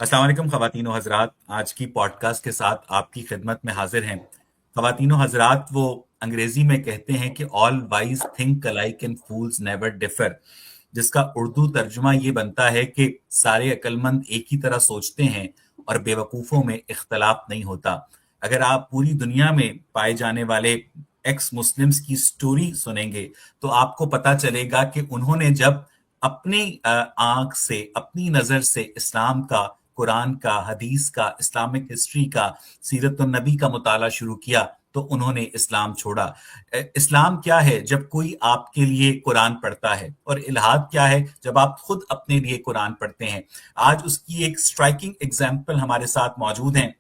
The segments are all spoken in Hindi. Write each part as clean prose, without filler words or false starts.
अस्सलाम वालेकुम ख़वातीनो हज़रात। आज की पॉडकास्ट के साथ आपकी खिदमत में हाजिर हैं। ख़वातीनो हज़रात, वो अंग्रेजी में कहते हैं कि all wise think alike and fools never differ, जिसका उर्दू तर्जुमा ये बनता है कि सारे अक्लमंद एक ही तरह सोचते हैं और बेवकूफ़ों में इख्तलाफ नहीं होता। अगर आप पूरी दुनिया में पाए जाने वाले एक्स मुस्लिम्स की स्टोरी सुनेंगे तो आपको पता चलेगा कि उन्होंने जब अपनी आंख से, अपनी नजर से इस्लाम का, कुरान का, हदीस का, इस्लामिक हिस्ट्री का, सीरत नबी का मुताला शुरू किया तो उन्होंने इस्लाम छोड़ा। इस्लाम क्या है जब कोई आपके लिए कुरान पढ़ता है, और इल्हाद क्या है जब आप खुद अपने लिए कुरान पढ़ते हैं। आज उसकी एक स्ट्राइकिंग एग्जाम्पल हमारे साथ मौजूद हैं।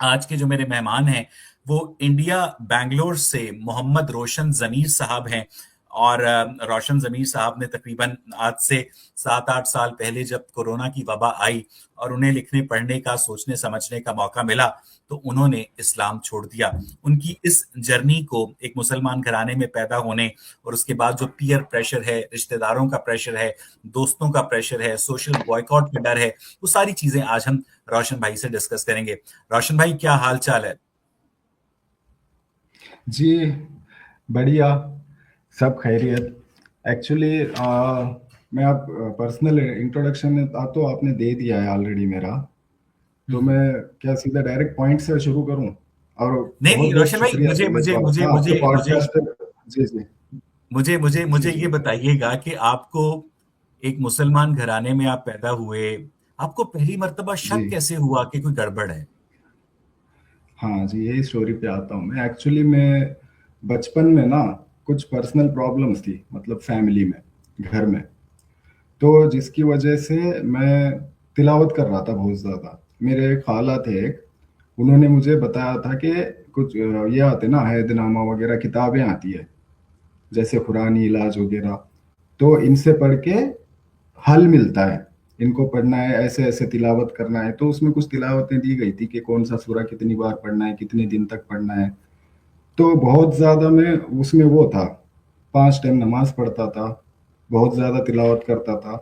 आज के जो मेरे मेहमान हैं वो इंडिया बैंगलोर से मोहम्मद रोशन जमीर साहब हैं। और रोशन जमीर साहब ने तकरीबन आज से 7-8 साल पहले जब कोरोना की वबा आई और उन्हें लिखने पढ़ने का, सोचने समझने का मौका मिला, तो उन्होंने इस्लाम छोड़ दिया। उनकी इस जर्नी को एक मुसलमान घराने में पैदा होने और उसके बाद जो पीयर प्रेशर है, रिश्तेदारों का प्रेशर है, दोस्तों का प्रेशर है, सोशल बॉयकॉट का डर है, वो सारी चीजें आज हम रोशन भाई से डिस्कस करेंगे। रोशन भाई, क्या हाल चाल है? जी, बढ़िया। सब खैरियत। एक्चुअली मैं आप पर्सनल इंट्रोडक्शन तो आपने दे दिया है ऑलरेडी मेरा। तो हम्म। मैं क्या सीधा डायरेक्ट पॉइंट से शुरू करूं? और नहीं बहुत नहीं बहुत रोशन भाई, शुक्रिया मुझे सुनने मुझे को मुझे आपका, आपके मुझे मुझे पॉडकास्ट पे। जी जी। मुझे मुझे जी मुझे जी। ये बताइएगा कि आपको, एक मुसलमान घराने में आप पैदा हुए, आपको पहली मर्तबा जी शक कैसे हुआ कि कोई गड़बड़ है? हाँ जी, यही स्टोरी पे आता हूँ मैं। एक्चुअली मैं बचपन में ना कुछ पर्सनल प्रॉब्लम्स थी, मतलब फैमिली में, घर में। तो जिसकी वजह से मैं तिलावत कर रहा था बहुत ज़्यादा। मेरे एक खाला थे एक, उन्होंने मुझे बताया था कि कुछ ये आते ना हैदनामा वगैरह किताबें आती है, जैसे कुरानी इलाज वगैरह। तो इनसे पढ़ के हल मिलता है, इनको पढ़ना है, ऐसे ऐसे तिलावत करना है। तो उसमें कुछ तिलावतें दी गई थी कि कौन सा सूरा कितनी बार पढ़ना है, कितने दिन तक पढ़ना है। तो बहुत ज़्यादा मैं उसमें वो था, 5 टाइम नमाज पढ़ता था, बहुत ज़्यादा तिलावत करता था।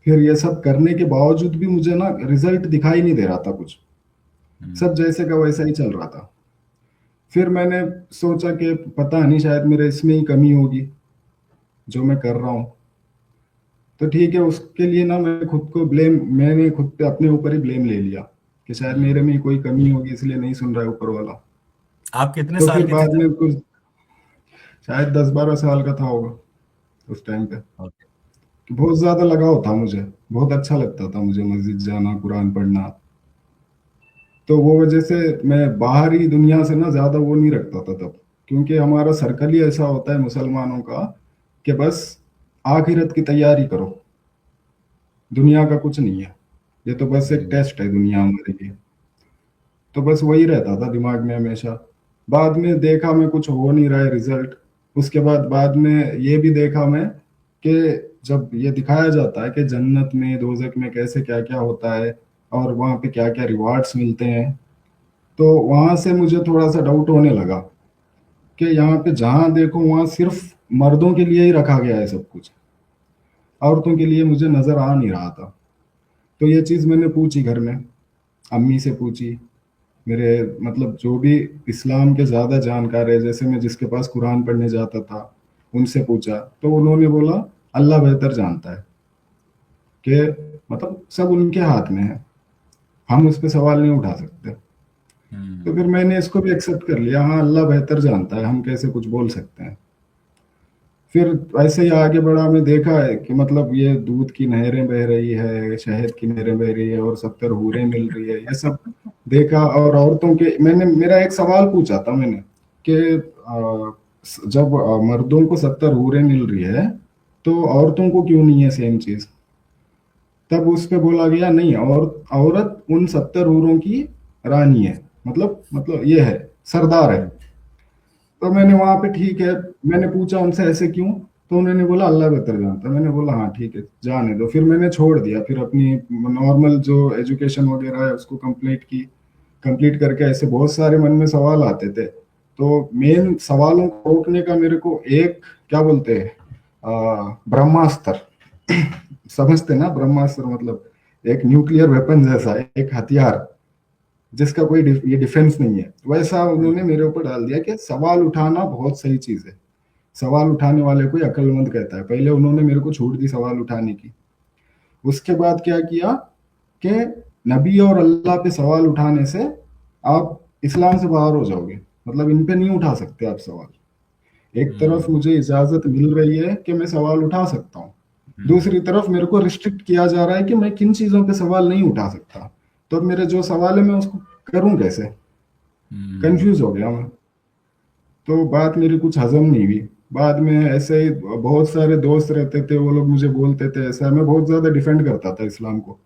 फिर ये सब करने के बावजूद भी मुझे ना रिजल्ट दिखाई नहीं दे रहा था कुछ, हम्म। सब जैसे का वैसा ही चल रहा था। फिर मैंने सोचा कि पता नहीं, शायद मेरे इसमें ही कमी होगी जो मैं कर रहा हूँ। तो ठीक है, उसके लिए ना मैंने खुद पे अपने ऊपर ही ब्लेम ले लिया कि शायद मेरे हम्म। में ही कोई कमी होगी, इसलिए नहीं सुन रहा है ऊपर वाला। आप कितने तो साल फिर के थे बाद तब? में कुछ, शायद 10-12 साल का था होगा उस टाइम पे। ओके। कि बहुत ज्यादा लगाव था मुझे, बहुत अच्छा लगता था मुझे मस्जिद जाना, कुरान पढ़ना। तो वो वजह से मैं बाहरी दुनिया से ना ज्यादा वो नहीं रखता था तब, क्योंकि हमारा सर्कल ही ऐसा होता है मुसलमानों का कि बस आखिरत की तैयारी करो, दुनिया का कुछ नहीं है। ये तो बस एक हम्म। टेस्ट है दुनिया हमारे लिए। तो बस वही रहता था दिमाग में हमेशा। बाद में देखा मैं कुछ हो नहीं रहा है रिजल्ट। उसके बाद में ये भी देखा मैं कि जब ये दिखाया जाता है कि जन्नत में, दोजख में कैसे क्या क्या होता है और वहाँ पे क्या क्या रिवार्ड्स मिलते हैं, तो वहाँ से मुझे थोड़ा सा डाउट होने लगा कि यहाँ पे जहाँ देखो वहाँ सिर्फ मर्दों के लिए ही रखा गया है सब कुछ, औरतों के लिए मुझे नजर आ नहीं रहा था। तो ये चीज़ मैंने पूछी घर में, अम्मी से पूछी, मेरे मतलब जो भी इस्लाम के ज़्यादा जानकार है, जैसे मैं जिसके पास कुरान पढ़ने जाता था, उनसे पूछा। तो उन्होंने बोला अल्लाह बेहतर जानता है, कि मतलब सब उनके हाथ में है, हम उस पर सवाल नहीं उठा सकते। तो हम्म। फिर मैंने इसको भी एक्सेप्ट कर लिया, हाँ अल्लाह बेहतर जानता है, हम कैसे कुछ बोल सकते हैं। फिर ऐसे ही आगे बढ़ा, मैं देखा है कि मतलब ये दूध की नहरें बह रही है, शहद की नहरें बह रही है और 70 हूरें मिल रही है, ये सब देखा। और औरतों के, मैंने मेरा एक सवाल पूछा था मैंने कि जब मर्दों को 70 हूरें मिल रही है तो औरतों को क्यों नहीं है सेम चीज? तब उस पे बोला गया नहीं, और औरत उन 70 हूरों की रानी है, मतलब ये है, सरदार है। तो मैंने वहां पे ठीक है, मैंने पूछा उनसे ऐसे क्यों? तो उन्होंने बोला अल्लाह बेहतर जानता है। मैंने बोला हाँ ठीक है, जाने दो। फिर मैंने छोड़ दिया, फिर अपनी नॉर्मल जो एजुकेशन वगैरह है उसको कंप्लीट की। कंप्लीट करके ऐसे बहुत सारे मन में सवाल आते थे। तो मेन सवालों को रोकने का मेरे को एक, क्या बोलते हैं, ब्रह्मास्त्र समझते ना, ब्रह्मास्त्र मतलब एक न्यूक्लियर वेपन जैसा, एक हथियार जिसका कोई ये डिफेंस नहीं है, वैसा उन्होंने मेरे ऊपर डाल दिया कि सवाल उठाना बहुत सही चीज है, सवाल उठाने वाले को ही अक्लमंद कहता है। पहले उन्होंने मेरे को छूट दी सवाल उठाने की, उसके बाद क्या किया कि नबी और अल्लाह पे सवाल उठाने से आप इस्लाम से बाहर हो जाओगे, मतलब इन पे नहीं उठा सकते आप सवाल। एक तरफ हम्म, मुझे इजाजत मिल रही है कि मैं सवाल उठा सकता हूँ, हम्म, दूसरी तरफ मेरे को रिस्ट्रिक्ट किया जा रहा है कि मैं किन चीजों पे सवाल नहीं उठा सकता। तो अब मेरे जो सवाल है मैं उसको करूं कैसे, हम्म, कंफ्यूज हो गया मैं। तो बात मेरी कुछ हजम नहीं हुई। बाद में ऐसे ही बहुत सारे दोस्त रहते थे, वो लोग मुझे बोलते थे ऐसा, मैं बहुत ज्यादा डिफेंड करता था इस्लाम को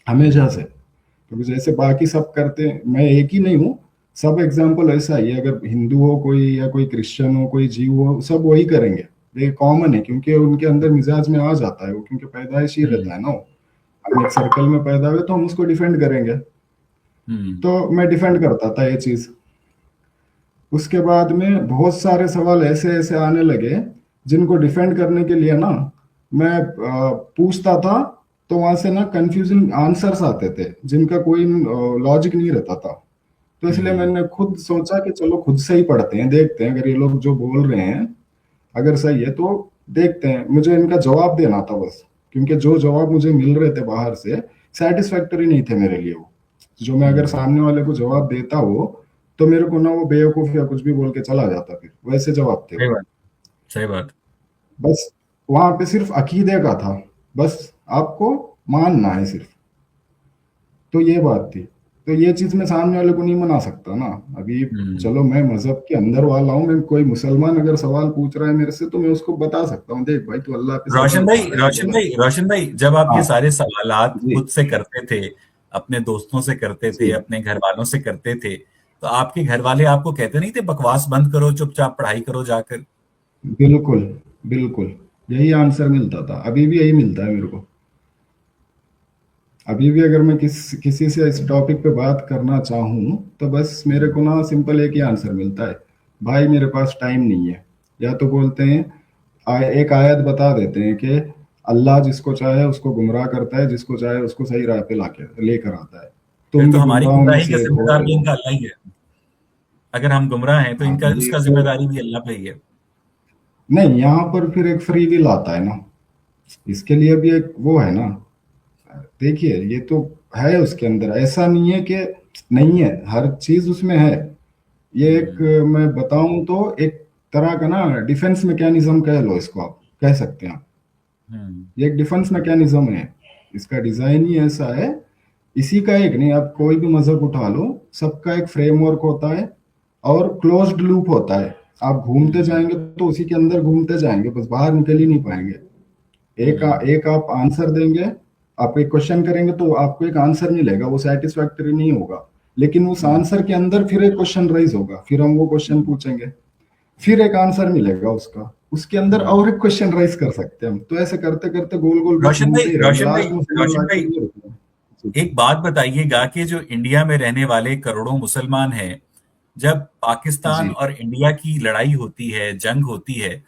हमेशा से। तो जैसे बाकी सब करते हैं, मैं एक ही नहीं हूँ, सब एग्जाम्पल ऐसा ही है, अगर हिंदू हो कोई या कोई क्रिश्चियन हो कोई जीव हो, सब वही करेंगे। ये कॉमन है क्योंकि उनके अंदर मिजाज में आ जाता है वो, क्योंकि पैदाइश ही रहता हम्म, है ना वो। हम एक सर्कल में पैदा हुए तो हम उसको डिफेंड करेंगे। हम्म, तो मैं डिफेंड करता था ये चीज। उसके बाद में बहुत सारे सवाल ऐसे ऐसे आने लगे जिनको डिफेंड करने के लिए ना मैं पूछता था, तो वहां से ना कंफ्यूजिंग आंसर्स आते थे जिनका कोई लॉजिक नहीं रहता था। तो इसलिए हम्म, मैंने खुद सोचा कि चलो खुद से ही पढ़ते हैं, देखते हैं अगर ये लोग जो बोल रहे हैं अगर सही है तो देखते हैं। मुझे इनका जवाब देना था बस, क्योंकि जो जवाब मुझे मिल रहे थे बाहर से सेटिस्फैक्टरी नहीं थे मेरे लिए वो। जो मैं अगर हम्म। सामने वाले को जवाब देता हो तो मेरे को ना वो बेवकूफ या कुछ भी बोल के चला जाता, फिर वैसे जवाब थे सही वो। बात, सही बात। बस वहां पे सिर्फ अकीदे का था, बस आपको मानना है सिर्फ, तो ये बात थी। तो ये चीज मैं सामने वाले को नहीं मना सकता ना अभी। हम्म। चलो मैं मजहब के अंदर वाला हूँ, मैं कोई मुसलमान अगर सवाल पूछ रहा है मेरे से तो मैं उसको बता सकता हूँ, देख भाई तू अल्लाह पे सवाल रोशन भाई, उठा रहा है, रोशन गलत भाई, है। रोशन भाई, जब आप ये हाँ सारे सवालात जी खुद से करते थे, अपने दोस्तों से करते थे, जी, अपने घर वालों से करते थे, तो आपके घर वाले आपको कहते नहीं थे बकवास बंद करो, चुपचाप पढ़ाई करो जाकर? बिल्कुल बिल्कुल, यही आंसर मिलता था, अभी भी यही मिलता है मेरे को। अभी भी अगर मैं किसी से इस टॉपिक पे बात करना चाहूँ तो बस मेरे को ना सिंपल एक ही आंसर मिलता है, भाई मेरे पास टाइम नहीं है। या तो बोलते हैं एक आयत बता देते हैं कि अल्लाह जिसको चाहे उसको गुमराह करता है, जिसको चाहे उसको सही राह पे लाके लेकर आता है, फिर तुम तो भी हमारी गुमराहों में गुमराही का से एक हो जिम्मेदार तो भी हो। इनका अल्लाह ही है। अगर हम गुमराह हैं तो हाँ इनका ये उसका तो जिम्मेदारी भी अल्लाह पे ही है। नहीं, यहाँ पर फिर एक फ्री विल आता है ना, इसके लिए भी एक वो है ना। देखिए ये तो है उसके अंदर, ऐसा नहीं है कि नहीं है, हर चीज उसमें है। ये एक हम्म, मैं बताऊं तो एक तरह का ना डिफेंस मैकेनिज्म कह लो इसको, आप कह सकते हैं। हम्म, ये एक डिफेंस मैकेनिज्म है, इसका डिजाइन ही ऐसा है। इसी का एक नहीं, आप कोई भी मजहब उठा लो, सबका एक फ्रेमवर्क होता है और क्लोज्ड लूप होता है। आप घूमते हम्म, जाएंगे तो उसी के अंदर घूमते जाएंगे, बस बाहर निकल ही नहीं पाएंगे। हम्म, एक आप आंसर देंगे, आप एक क्वेश्चन करेंगे तो आपको एक आंसर मिलेगा, वो सेटिस्फैक्टरी नहीं होगा, लेकिन उस हम्म, आंसर के अंदर फिर एक क्वेश्चन राइज होगा, फिर हम वो क्वेश्चन हम्म, पूछेंगे, फिर एक आंसर मिलेगा उसका, उसके अंदर हम्म। और एक क्वेश्चन राइज कर सकते हैं हम। तो ऐसे करते करते गोल गोल बस रोशन घूमते भाई, ही रहेंगे, रोशन भाई, लास्ट में फाइनल रोशन आके भाई, ये रुकना है। जी एक बात बताइएगा कि जो इंडिया में रहने वाले करोड़ों मुसलमान हैं, जब पाकिस्तान जी और इंडिया की लड़ाई होती है, जंग होती है,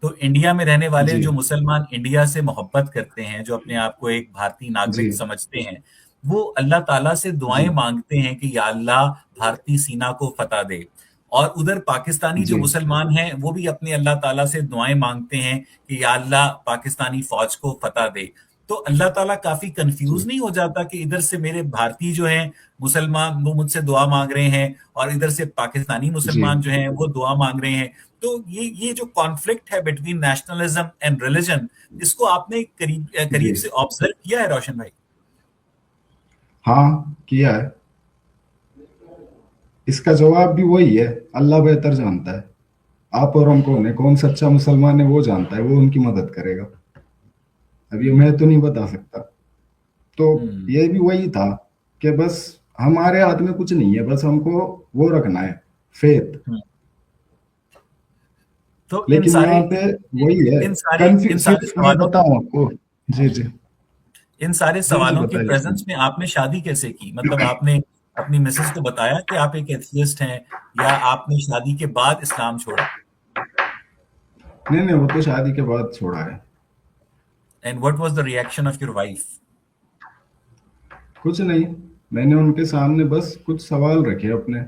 तो इंडिया में रहने वाले जी जो मुसलमान इंडिया से मोहब्बत करते हैं, जो अपने आप को एक भारतीय जी नागरिक समझते हैं, वो अल्लाह ताला से दुआएं जी मांगते हैं कि या अल्लाह भारतीय सीना को फतह दे। और उधर पाकिस्तानी जो जी मुसलमान हैं वो भी अपने अल्लाह ताला से दुआएं मांगते हैं कि या अल्लाह पाकिस्तानी फौज को फतह दे। तो अल्लाह ताला काफी कंफ्यूज जी नहीं हो जाता कि इधर से मेरे भारतीय जो हैं मुसलमान वो मुझसे दुआ मांग रहे हैं, और इधर से पाकिस्तानी जी मुसलमान जो हैं वो दुआ मांग रहे हैं? तो ये जो कॉन्फ्लिक्ट है बिटवीन नेशनलिज्म एंड रिलीजन, इसको आपने करीब जी, करीब से ऑब्जर्व किया है रोशन भाई? हाँ किया है। इसका जवाब भी वही है, अल्लाह बेहतर जानता है। आप और हम कौन है, कौन सच्चा मुसलमान है वो जानता है, वो उनकी मदद करेगा। अभी मैं तो नहीं बता सकता। तो हम्म, ये भी वही था कि बस हमारे हाथ में कुछ नहीं है, बस हमको वो रखना है, फेथ। हम्म। तो इन लेकिन सारे यहाँ पे वही है, इन कंफ्यूज। सारे फिर मैं सवालों बताऊं आपको। जी जी इन सारे जी जी, सवालों के बताइए। प्रेजेंस में आपने शादी कैसे की? मतलब आपने अपनी मिसेस को बताया कि आप एक एथियस्ट हैं, या आपने शादी के बाद इस्लाम छोड़ा? नहीं नहीं, वो तो शादी के बाद छोड़ा है। And what was the reaction of your wife? कुछ नहीं, मैंने उनके सामने बस कुछ सवाल रखे अपने,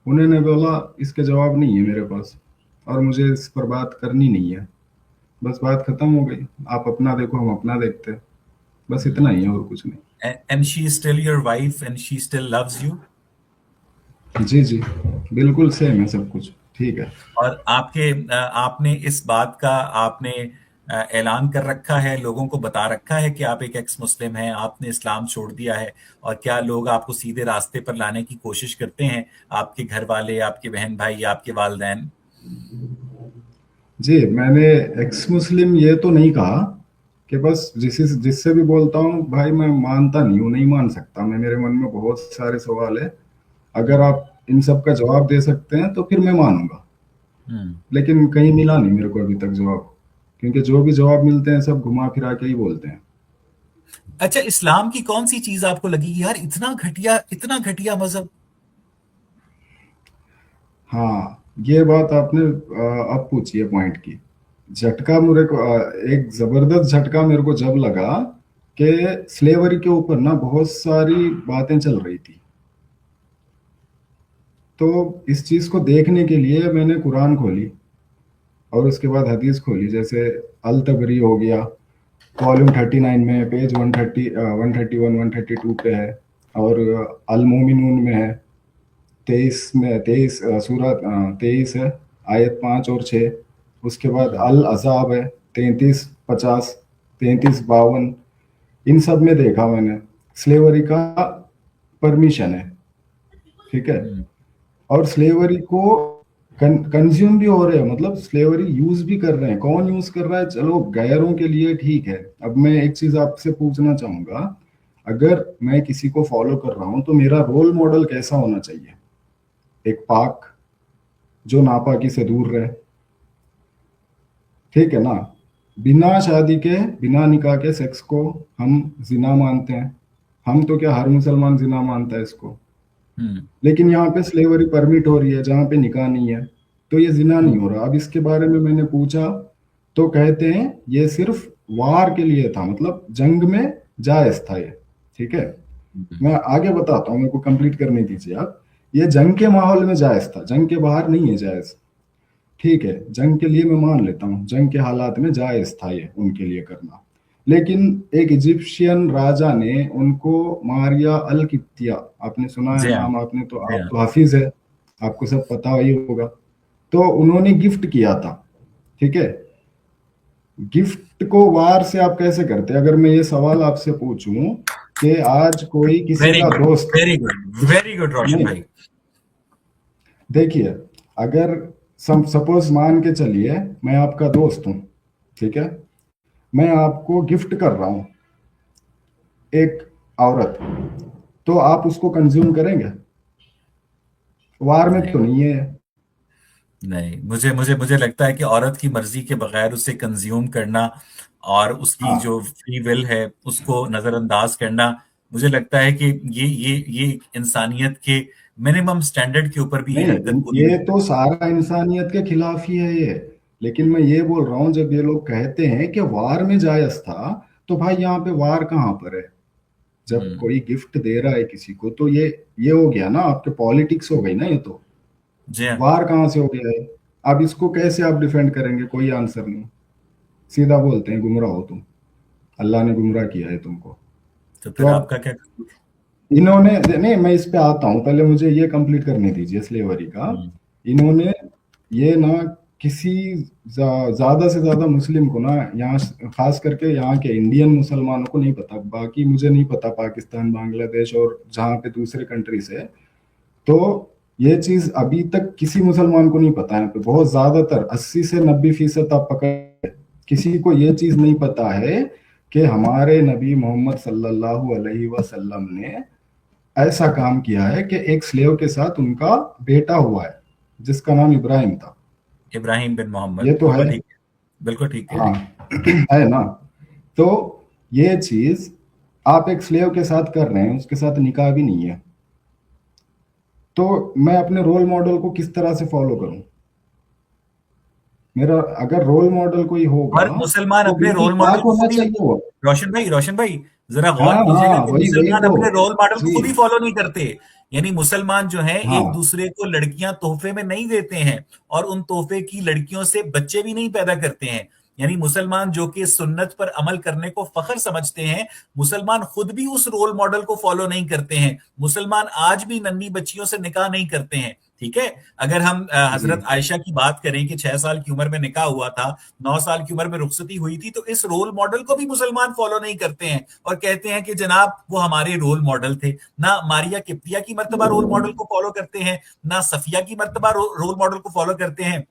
उन्होंने बोला इसके जवाब नहीं है मेरे पास, और मुझे इस पर बात करनी नहीं है। बस बात खत्म हो गई, आप अपना देखो हम अपना देखते हैं, बस इतना ही है और कुछ नहीं। And she is still your wife and she still loves you? जी जी, बिल्कुल सेम है सब कुछ, ठीक है। और आपने इस बात का आपने ऐलान कर रखा है, लोगों को बता रखा है कि आप एक एक्स मुस्लिम हैं, आपने इस्लाम छोड़ दिया है? और क्या लोग आपको सीधे रास्ते पर लाने की कोशिश करते हैं, आपके घर वाले, आपके बहन भाई, आपके वालिदैन? जी, मैंने एक्स मुस्लिम ये तो नहीं कहा, कि बस जिससे भी बोलता हूँ भाई मैं मानता नहीं हूँ, नहीं मान सकता मैं, मेरे मन में बहुत सारे सवाल है, अगर आप इन सब का जवाब दे सकते हैं तो फिर मैं मानूंगा। हम्म। लेकिन कहीं मिला नहीं मेरे को अभी तक जवाब, क्योंकि जो भी जवाब मिलते हैं सब घुमा फिरा के ही बोलते हैं। अच्छा, इस्लाम की कौन सी चीज आपको लगी कि यार इतना घटिया मजहब? हाँ, ये बात आपने अब पूछी है पॉइंट की। झटका मेरे को एक जबरदस्त झटका मेरे को जब लगा कि स्लेवरी के ऊपर ना बहुत सारी बातें चल रही थी, तो इस चीज को देखने के लिए मैंने कुरान खोली और उसके बाद हदीस खोली, जैसे अल तबरी हो गया, वॉल्यूम 39 में पेज 131 132 पे है, और अल मोमिनून में है, 23 में 23 सूरत 23 है, आयत 5 और 6। उसके बाद हम्म। अल अजाब है, 33 50, 33 52। इन सब में देखा मैंने स्लेवरी का परमिशन है, ठीक है। हम्म। और स्लेवरी को कंज्यूम भी हो रहे हैं, मतलब स्लेवरी यूज भी कर रहे हैं। कौन यूज कर रहा है, चलो गैरों के लिए ठीक है। अब मैं एक चीज आपसे पूछना चाहूंगा, अगर मैं किसी को फॉलो कर रहा हूं तो मेरा रोल मॉडल कैसा होना चाहिए? एक पाक, जो नापाकी से दूर रहे, ठीक है ना। बिना शादी के, बिना निकाह के सेक्स को हम जिना मानते हैं। हम तो क्या, हर मुसलमान जिना मानता है इसको। हम्म। लेकिन यहाँ पे स्लेवरी परमिट हो रही है जहाँ पे निकाह नहीं है, तो ये जिना नहीं हो रहा। अब इसके बारे में मैंने पूछा तो कहते हैं ये सिर्फ वार के लिए था, मतलब जंग में जायज था ये, ठीक है। हम्म। मैं आगे बताता हूँ, मेरे को कंप्लीट करने दीजिए आप। ये जंग के माहौल में जायज था, जंग के बाहर नहीं है जायज, ठीक है। जंग के लिए मैं मान लेता हूँ, जंग के हालात में जायज था ये उनके लिए करना। लेकिन एक इजिप्शियन राजा ने उनको मारिया अल किप्तिया, आपने सुना है जी हाँ। नाम, आपने तो, जी आप हाँ। तो हाफिज है, आपको सब पता ही होगा। तो उन्होंने गिफ्ट किया था, ठीक है। गिफ्ट को वार से आप कैसे करते हैं? अगर मैं ये सवाल आपसे पूछूं कि आज कोई किसी वेरी का गुड, दोस्त, वेरी गुड, किस, वेरी गुड रोशन नहीं, भाई। देखिए, अगर सपोज मान के चलिए मैं आपका दोस्त हूँ, ठीक है। मैं आपको गिफ्ट कर रहा हूँ एक औरत, तो आप उसको कंज्यूम करेंगे? वार में नहीं, तो नहीं है। नहीं, मुझे मुझे मुझे लगता है कि औरत की मर्जी के बगैर उसे कंज्यूम करना और उसकी हाँ, जो फ्री विल है उसको नजरअंदाज करना, मुझे लगता है कि ये इंसानियत के मिनिमम स्टैंडर्ड के ऊपर भी ये हरकत नहीं, पूरी ये नहीं तो करती। सारा इंसानियत के खिलाफ ही है ये। लेकिन मैं ये बोल रहा हूँ, जब ये लोग कहते हैं कि वार में जायज था, तो भाई यहाँ पे वार कहाँ पर है? जब हम्म। कोई गिफ्ट दे रहा है किसी को, तो ये हो गया ना, आपके पॉलिटिक्स हो गई ना ये तो। जी हाँ। वार कहाँ से हो गया है? अब इसको कैसे आप डिफेंड करेंगे? कोई आंसर नहीं, सीधा बोलते हैं गुमराह हो तुम, अल्लाह ने गुमराह किया है तुमको। तो तो फिर अब आपका क्या कसूर? इन्होंने, नहीं मैं इस पे आता हूँ, पहले मुझे ये कंप्लीट करने दीजिए स्लेवरी का। हम्म। इन्होंने ये ना किसी ज्यादा से ज्यादा मुस्लिम को ना, यहाँ खास करके यहाँ के इंडियन मुसलमानों को नहीं पता, बाकी मुझे नहीं पता पाकिस्तान बांग्लादेश और जहाँ पे दूसरे कंट्री से, तो ये चीज अभी तक किसी मुसलमान को नहीं पता है। पे बहुत ज्यादातर 80 से 90% आप पकड़, किसी को ये चीज नहीं पता है कि हमारे नबी मोहम्मद सल्लल्लाहु अलैहि वसल्लम ने ऐसा काम किया है कि एक स्लेव के साथ उनका बेटा हुआ है, जिसका नाम इब्राहिम था। इब्राहिम बिन ये मोहम्मद, तो बिल्कुल है, ठीक है। बिल्कुल ठीक कह रहे हाँ। हैं। है ना। तो ये चीज आप एक स्लेव के साथ कर रहे हैं, उसके साथ निकाह भी नहीं है, तो मैं अपने रोल मॉडल को किस तरह से फॉलो करूं? मेरा अगर रोल मॉडल कोई होगा और मुसलमान तो अपने बिल्कुल रोल पाक मॉडल को होना भी, चाहिए वो। रोशन भाई, जरा हाँ गौर कीजिएगा हाँ, कि वही वही मुसलमान तो। अपने रोल मॉडल को जी। खुद ही फॉलो नहीं करते। यानी मुसलमान जो है एक हाँ दूसरे को लड़कियां तोहफे में नहीं देते हैं, और उन तोहफे की लड़कियों से बच्चे भी नहीं पैदा करते हैं। यानी मुसलमान जो कि सुन्नत पर अमल करने को फख्र समझते हैं, मुसलमान खुद भी उस रोल मॉडल को फॉलो नहीं करते हैं। मुसलमान आज भी नन्ही बच्चियों से निकाह नहीं करते हैं। ठीक है। अगर हम जी। हजरत आयशा की बात करें कि 6 साल की उम्र में निकाह हुआ था, 9 साल की उम्र में रुखसती हुई थी, तो इस रोल मॉडल को भी मुसलमान फॉलो नहीं करते हैं और कहते हैं कि जनाब वो हमारे रोल मॉडल थे। ना मारिया किप्तिया की मर्तबा रोल मॉडल को फॉलो करते हैं, ना सफिया की मर्तबा रोल मॉडल को फॉलो करते हैं,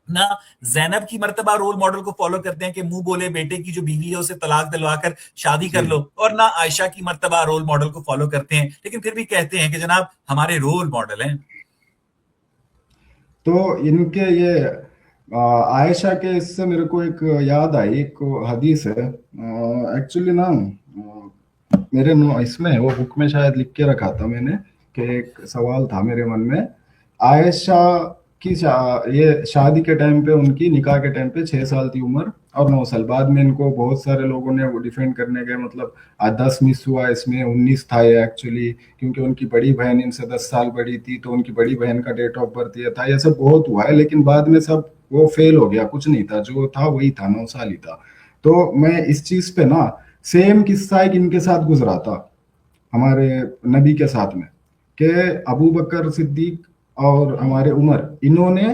ना जैनब की मर्तबा रोल मॉडल को फॉलो करते हैं कि मुंह बोले बेटे की जो बीवी है उसे तलाक दिलवाकर शादी कर जी। लो, और ना आयशा की मर्तबा रोल मॉडल को फॉलो करते हैं, लेकिन फिर भी कहते हैं कि जनाब हमारे रोल मॉडल हैं। तो इनके ये आयशा के, इससे मेरे को एक याद आई, एक हदीस है एक्चुअली ना, मेरे इसमें वो बुक में शायद लिख के रखा था मैंने, कि एक सवाल था मेरे मन में। आयशा की ये शादी के टाइम पे, उनकी निकाह के टाइम पे 6 साल थी उम्र, और 9 साल बाद में इनको बहुत सारे लोगों ने वो डिफेंड करने गए, मतलब 10 मिस हुआ, इसमें 19 था ये एक्चुअली, क्योंकि उनकी बड़ी बहन इनसे 10 साल बड़ी थी, तो उनकी बड़ी बहन का डेट ऑफ बर्थ ये था, ये सब बहुत हुआ है, लेकिन बाद में सब वो फेल हो गया, कुछ नहीं था, जो था वही था, 9 साल ही था। तो मैं इस चीज पे ना, सेम किस्सा एक इनके साथ गुजरा था, हमारे नबी के साथ में, कि अबू बकर सिद्दीक और हमारे उमर, इन्होंने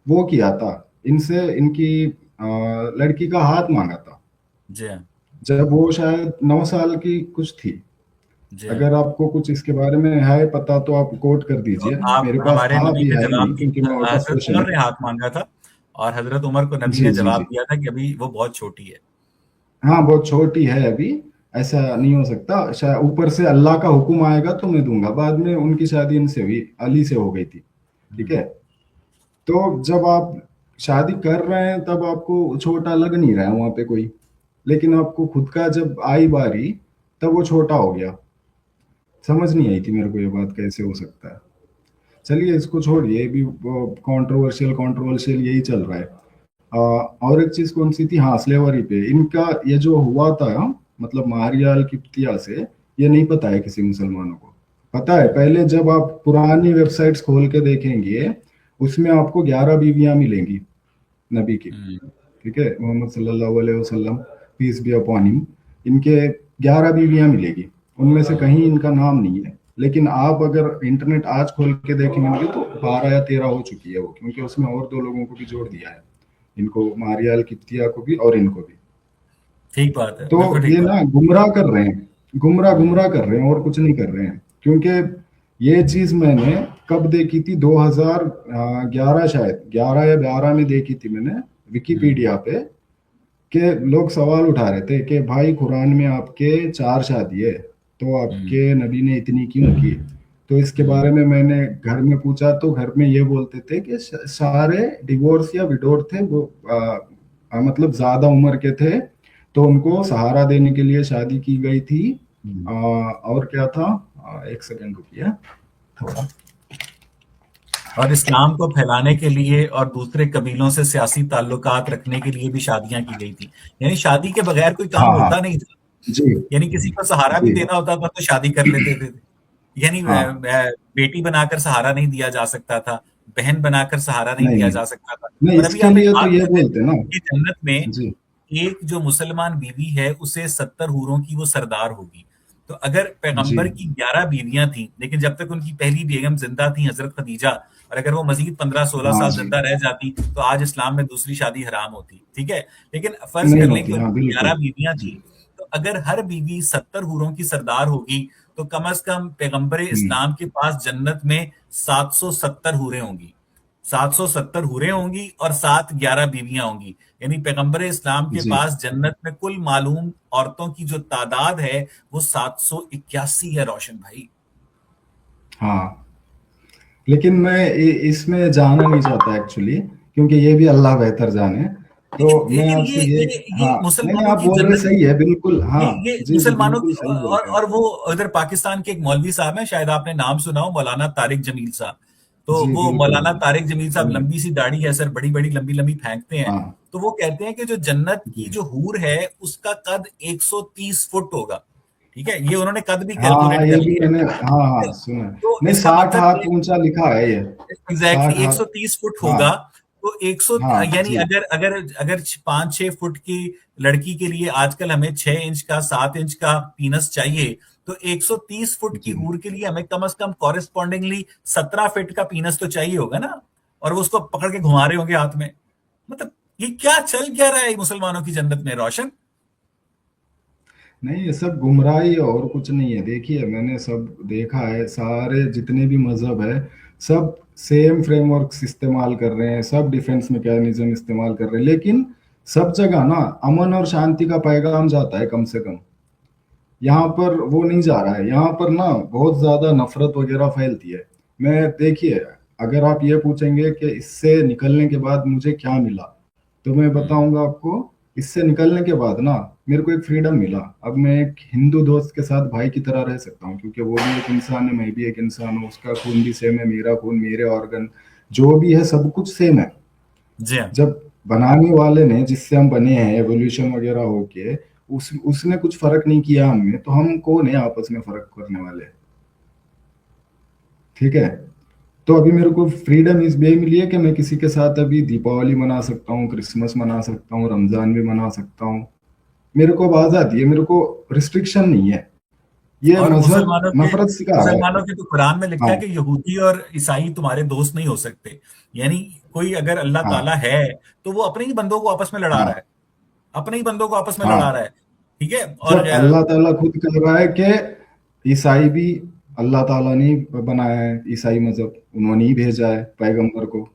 वो किया था, इनसे इनकी लड़की का हाथ मांगा था, जी हाँ। जब वो शायद 9 साल की कुछ थी। जी हाँ। अगर आपको कुछ इसके बारे में है पता तो आप कोट कर तो दीजिए, आप मेरे पास हमारे था, नबी अभी ने है जवाब नहीं, क्योंकि मैं वापस हजरत क्वेश्चन। उमर ने हाथ मांगा था, और हजरत उमर को नबी जी ने जी जवाब जी। दिया था कि अभी वो बहुत छोटी है। हाँ, बहुत छोटी है अभी, ऐसा नहीं हो सकता, शायद ऊपर से अल्लाह का हुक्म आएगा तो मैं दूंगा। बाद में उनकी शादी इनसे हुई, अली से हो गई थी। ठीक हम्म। है। तो जब आप शादी कर रहे हैं तब आपको छोटा लग नहीं रहा है वहां पे कोई, लेकिन आपको खुद का जब आई बारी, तब वो छोटा हो गया। समझ नहीं आई थी मेरे को ये बात, कैसे हो सकता है। चलिए इसको छोड़िए, ये भी कंट्रोवर्शियल कंट्रोवर्शियल यही चल रहा है। और एक चीज कौन सी थी, हाँ, स्लेवरी पे इनका ये जो हुआ था, मतलब मारियाल किप्तिया से, ये नहीं पता है किसी मुसलमानों को। पता है, पहले जब आप पुरानी वेबसाइट्स खोल के देखेंगे, उसमें आपको 11 बीवियां मिलेंगी नबी की। हम्म। ठीक है, मोहम्मद सल्लल्लाहु अलैहि वसल्लम, पीस बी अपॉन हिम, इनके 11 बीवियां मिलेगी, उनमें से कहीं इनका नाम नहीं है। लेकिन आप अगर इंटरनेट आज खोल के देखेंगे तो 12 या 13 हो चुकी है वो, क्योंकि उसमें और 2 लोगों को भी जोड़ दिया है, इनको मारियाल किप्तिया को भी और इनको भी। ठीक बात है, तो बिल्कुल ठीक ये बात ना गुमराह कर रहे हैं, गुमराह गुमराह कर रहे हैं, और कुछ नहीं कर रहे हैं। क्योंकि ये चीज मैंने कब देखी थी, 2011 शायद, 11 या 12 में देखी थी मैंने, है। हम्म। विकिपीडिया पे, कि लोग सवाल उठा रहे थे कि भाई कुरान में आपके 4 शादी है, तो हम्म। आपके नबी ने इतनी क्यों की। तो इसके हम्म। बारे में मैंने घर में पूछा, तो घर में ये बोलते थे कि सारे डिवोर्स या विडोर थे वो, मतलब ज्यादा उम्र के थे, तो उनको सहारा देने के लिए शादी की गई थी। हम्म। और क्या था, एक सेकंड रुकिए थोड़ा। और इस्लाम को फैलाने के लिए और दूसरे कबीलों से सियासी ताल्लुकात रखने के लिए भी शादियां की गई थी। यानी शादी के बगैर कोई काम हाँ हाँ। होता नहीं था। जी यानी किसी को सहारा भी जी। देना होता था तो शादी कर लेते थे। यानी हाँ। बेटी बनाकर सहारा नहीं दिया जा सकता था, बहन बनाकर सहारा नहीं नहीं दिया नहीं जा सकता था। नहीं, और अभी इसके आप एक लिए तो बात ये कहते हैं बोलते ना। कि जन्नत में जी। एक जो मुसलमान बीवी है उसे 70 हूरों की वो सरदार होगी। तो अगर जी। पैगंबर की 11 बीवियां थी, लेकिन जब तक उनकी पहली बेगम जिंदा थी हजरत खदीजा, और अगर वो मजीद 15-16 हाँ साल जी। जिंदा रह जाती तो आज इस्लाम में दूसरी शादी हराम होती। ठीक है। लेकिन फर्ज नहीं कर लें कि होती, हाँ उनकी 11 बिल्कुल। बीवियां थी, जी। तो अगर हर बीवी 70 हूरों की सरदार होगी, तो कम अज कम पैगंबर हम्म। इस्लाम के पास जन्नत में 770 हूरें होंगी। 770 हूरें होंगी और साथ 11 बीवियां होंगी। यानी पैगंबर इस्लाम के जी। पास जन्नत में कुल मालूम औरतों की जो तादाद है वो 781 है, रोशन भाई। हाँ, लेकिन मैं इसमें जाना नहीं चाहता एक्चुअली, क्योंकि ये भी अल्लाह बेहतर जाने। तो लेकिन मैं लेकिन आपसे ये, ये हाँ, नहीं नहीं, मुसलमानों आप की बोल रहे जन्नत, सही है बिल्कुल, हाँ। ये जी जी, मुसलमानों की, बिल्कुल सही बोल रहे हैं। और वो इधर पाकिस्तान के एक मौलवी साहब हैं, शायद आपने नाम सुना हो, मौलाना तारिक जमील साहब। तो जी वो बिल्कुल मौलाना बिल्कुल। तारिक जमील साहब, सुनिए। लंबी सी दाढ़ी है सर, बड़ी बड़ी लंबी लंबी फेंकते हैं। हाँ। तो वो कहते हैं कि जो जन्नत की जी। जो हूर है उसका कद 130 फुट होगा। ठीक है, ये उन्होंने कद भी हाँ हाँ, कैलकुलेट ये कर भी लिया मैंने, है। हाँ हाँ सुना है। तो नहीं, इसका 60 मतलब हाथ ऊंचा लिखा है ये। एग्जैक्टली 60 हाथ। 130 फुट हाँ होगा। तो 100, हाँ यानी जी। अगर अगर अगर 5-6 फुट की लड़की के लिए आजकल हमें 6 इंच का 7 इंच का पीनस चाहिए, तो 130 फुट की जी। हूर के लिए हमें कम से कम कॉरेस्पॉन्डिंगली 17 फीट का पीनस तो चाहिए होगा ना। और वो उसको पकड़ के घुमा रहे होंगे हाथ में। मतलब ये क्या चल क्या रहा है मुसलमानों की जन्नत में, रोशन? नहीं, ये सब गुमराही है और कुछ नहीं है। देखिए, मैंने सब देखा है, सारे जितने भी मजहब है सब सेम फ्रेमवर्क्स इस्तेमाल कर रहे हैं, सब डिफेंस मैकेनिज्म इस्तेमाल कर रहे हैं, लेकिन सब जगह ना अमन और शांति का पैगाम जाता है कम से कम। यहाँ पर वो नहीं जा रहा है, यहाँ पर ना बहुत ज्यादा नफरत वगैरह फैलती है। मैं, देखिए, अगर आप ये पूछेंगे कि इससे निकलने के बाद मुझे क्या मिला, तो मैं हम्म। बताऊंगा आपको। इससे निकलने के बाद ना मेरे को एक फ्रीडम मिला। अब मैं एक हिंदू दोस्त के साथ भाई की तरह रह सकता हूँ, क्योंकि वो भी एक इंसान है, मैं भी एक इंसान हूँ, उसका खून भी सेम है, मेरा खून, मेरे ऑर्गन जो भी है सब कुछ सेम है। जी हाँ। जब बनाने वाले ने, जिससे हम बने हैं, एवोल्यूशन वगैरह होके, उसने कुछ फर्क नहीं किया हमें, तो हम कौन है आपस में फर्क करने वाले? ठीक है। तो अभी मेरे को फ्रीडम इस वे मिली है कि मैं किसी के साथ अभी दीपावली मना सकता हूँ, क्रिसमस मना सकता हूँ, रमजान भी मना सकता हूँ। मेरे को अब आजादी है, मेरे को रिस्ट्रिक्शन नहीं है। ये और मजहब नफरत सिखा रहा है। मुसलमानों के तो कुरान में लिखा हाँ है कि यहूदी और ईसाई तुम्हारे दोस्त नहीं हो सकते। यानी कोई अगर अल्लाह हाँ ताला है, तो वो अपने ही बंदों को आपस में लड़ा रहा हाँ है। अपने ही बंदों को आपस में लड़ा हाँ। रहा है। ठीक है। और जब अल्लाह ताला खुद कह रहा है कि ईसाई भी अल्लाह ताला ने ही बनाया है, ईसाई मजहब उन्होंने ही भेजा है पैगंबर को,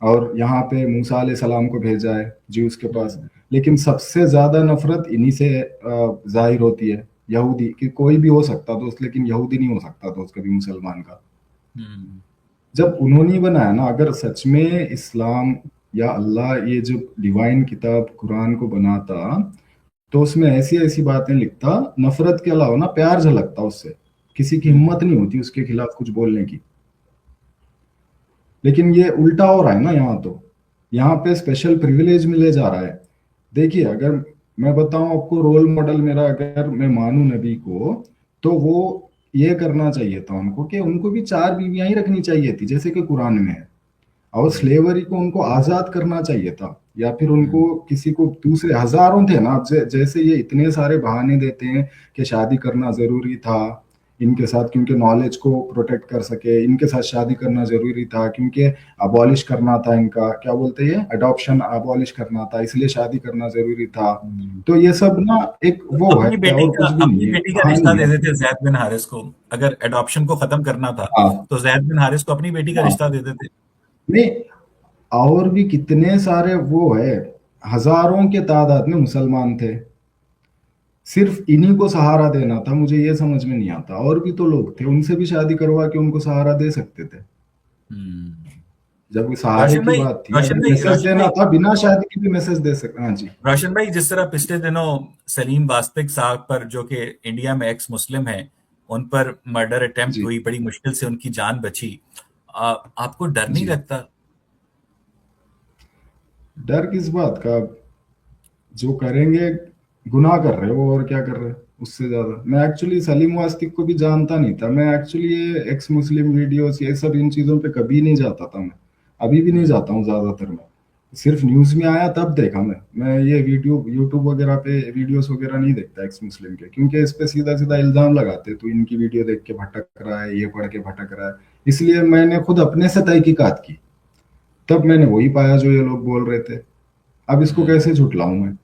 और यहाँ पे मूसा अलैहि सलाम को भेजा है ज्यूस के पास। हम्म, लेकिन सबसे ज्यादा नफरत इन्हीं से जाहिर होती है। यहूदी कि कोई भी हो सकता दोस्त, लेकिन यहूदी नहीं हो सकता दोस्त कभी मुसलमान का। हम्म, जब उन्होंने ही बनाया ना, अगर सच में इस्लाम या अल्लाह ये जो डिवाइन किताब कुरान को बनाता, तो उसमें ऐसी ऐसी बातें लिखता, नफरत के अलावा ना प्यार झलकता उससे। किसी की हम्म, हिम्मत नहीं होती उसके खिलाफ कुछ बोलने की। लेकिन ये उल्टा हो रहा है ना यहाँ तो। यहाँ पे स्पेशल प्रिविलेज मिले जा रहा है। देखिए, अगर मैं बताऊं आपको, रोल मॉडल मेरा अगर मैं मानूं नबी को, तो वो ये करना चाहिए था उनको कि उनको भी 4 बीवियां ही रखनी चाहिए थी, जैसे कि कुरान में है। और हम्म, स्लेवरी को उनको आजाद करना चाहिए था, या फिर हम्म, उनको किसी को दूसरे हजारों थे ना। अब जैसे ये इतने सारे बहाने देते हैं कि शादी करना जरूरी था इनके साथ, क्योंकि नॉलेज को प्रोटेक्ट कर सके, इनके साथ शादी करना जरूरी था क्योंकि अबॉलिश करना था इनका, क्या बोलते हैं, अडॉप्शन अबॉलिश करना था, इसलिए शादी करना जरूरी था। हम्म। तो ये सब ना एक तो वो है और कुछ भी नहीं अपनी है, बेटी का रिश्ता कहानी दे है। देते जैद बिन हारिस को। अगर एडॉप्शन को खत्म करना था, हाँ तो जैद बिन हारिस को अपनी बेटी का हाँ। रिश्ता दे देते। नहीं, और भी कितने सारे वो है, हजारों के तादाद में मुसलमान थे। सिर्फ इन्हीं को सहारा देना था, मुझे ये समझ में नहीं आता। और भी तो लोग थे, उनसे भी शादी करवा के उनको सहारा दे सकते थे। हम्म। जब वो सहारे रोशन की भाई, बात थी, रोशन अगर भाई, मैसेज रोशन देना भाई, था बिना शादी के भी मैसेज दे सकते। हाँ जी। जिस तरह पिछले दिनों सलीम वास्तिक साहब पर, जो कि इंडिया में एक्स मुस्लिम हैं, उन पर मर्डर अटेम्प्ट जी हुई, बड़ी मुश्किल से उनकी जान बची। आपको डर नहीं जी। लगता? डर किस बात का? जो करेंगे, गुनाह कर रहे हो, और क्या कर रहे हो उससे ज्यादा। मैं एक्चुअली सलीम वास्तिक को भी जानता नहीं था। मैं एक्चुअली ये एक्स मुस्लिम वीडियोस, ये सब इन चीजों पे कभी नहीं जाता था मैं। अभी भी नहीं हम्म, जाता हूँ ज्यादातर। मैं सिर्फ न्यूज में आया तब देखा। मैं ये वीडियो यूट्यूब वगैरह पे वीडियोस वगैरह नहीं देखता एक्स मुस्लिम के, क्योंकि इस पे सीधा सीधा इल्जाम लगाते, तो इनकी वीडियो देख के भटक रहा है, ये पढ़ के भटक रहा है। इसलिए मैंने खुद अपने से तहकीकात की, तब मैंने वही पाया जो ये लोग बोल रहे थे। अब इसको हम्म, कैसे झुटलाऊं मैं?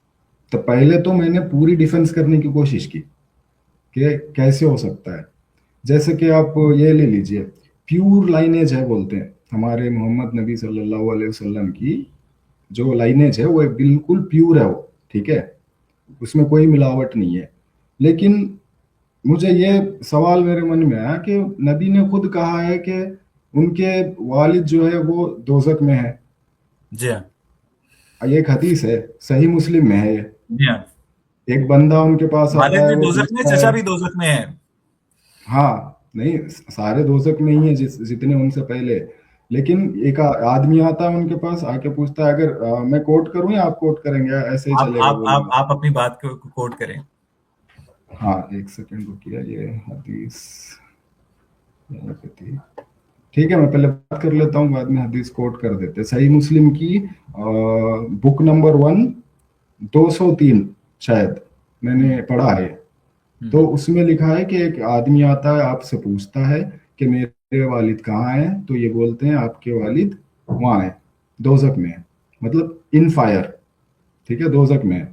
तो पहले तो मैंने पूरी डिफेंस करने की कोशिश की कि कैसे हो सकता है। जैसे कि आप ये ले लीजिए, प्यूर लाइनेज है बोलते हैं हमारे मोहम्मद नबी सल्लल्लाहु अलैहि वसल्लम की। जो लाइनेज है वो बिल्कुल प्यूर है वो, ठीक है, उसमें कोई मिलावट नहीं है। लेकिन मुझे ये सवाल मेरे मन में आया कि नबी ने खुद कहा है कि उनके वालिद जो है वो दोजक में है। जी हाँ, ये एक हदीस है, सही मुस्लिम में है ये। जी हाँ। एक बंदा उनके पास आता वालिद है, भी वो दोजख में, पूछता है। चचा भी दोजख में है। हाँ, नहीं, सारे दोजक में ही है जितने उनसे पहले। लेकिन एक आदमी आता है उनके पास, आके पूछता है, अगर मैं कोट करूं या आप कोट करेंगे, ऐसे ही आप चलेगा आप आप बोलूंगा। आप अपनी बात को कोट करें। हाँ, एक सेकंड रुकिए, ये हदीस यहाँ पे थी। ठीक है, मैं पहले बात कर लेता हूँ, बाद में हदीस कोट कर देते हैं। सही मुस्लिम की बुक नंबर 1, 203 शायद, मैंने हम्म। पढ़ा है। तो उसमें लिखा है कि एक आदमी आता है, आपसे पूछता है कि मेरे वालिद कहाँ हैं, तो ये बोलते हैं आपके वालिद वहाँ हैं, दोजक में है, मतलब इन फायर। ठीक है, दोजक में है।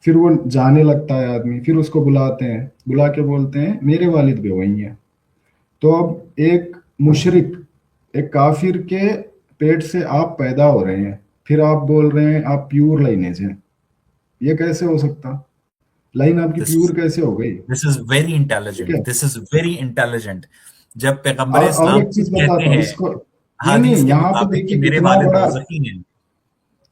फिर वो जाने लगता है आदमी, फिर उसको बुलाते हैं, बुला के बोलते हैं मेरे वालिद भी वही हैं। तो अब एक मुशरिक, एक काफिर के पेट से आप पैदा हो रहे हैं, फिर आप बोल रहे हैं आप प्योर लाइनेज हैं। ये कैसे हो सकता? लाइन आपकी दिस प्योर कैसे हो गई? दिस इज वेरी ठीक इंटेलिजेंट, है। This is very intelligent. जब पैगंबर और इस्लाम एक खुद चीज कहते बताता हूँ हैं इसको। नहीं हदीस नहीं, के यहाँ पे मुताबिक कि देखिए मेरे कितना वालिद बड़ा। दोज़खी हैं।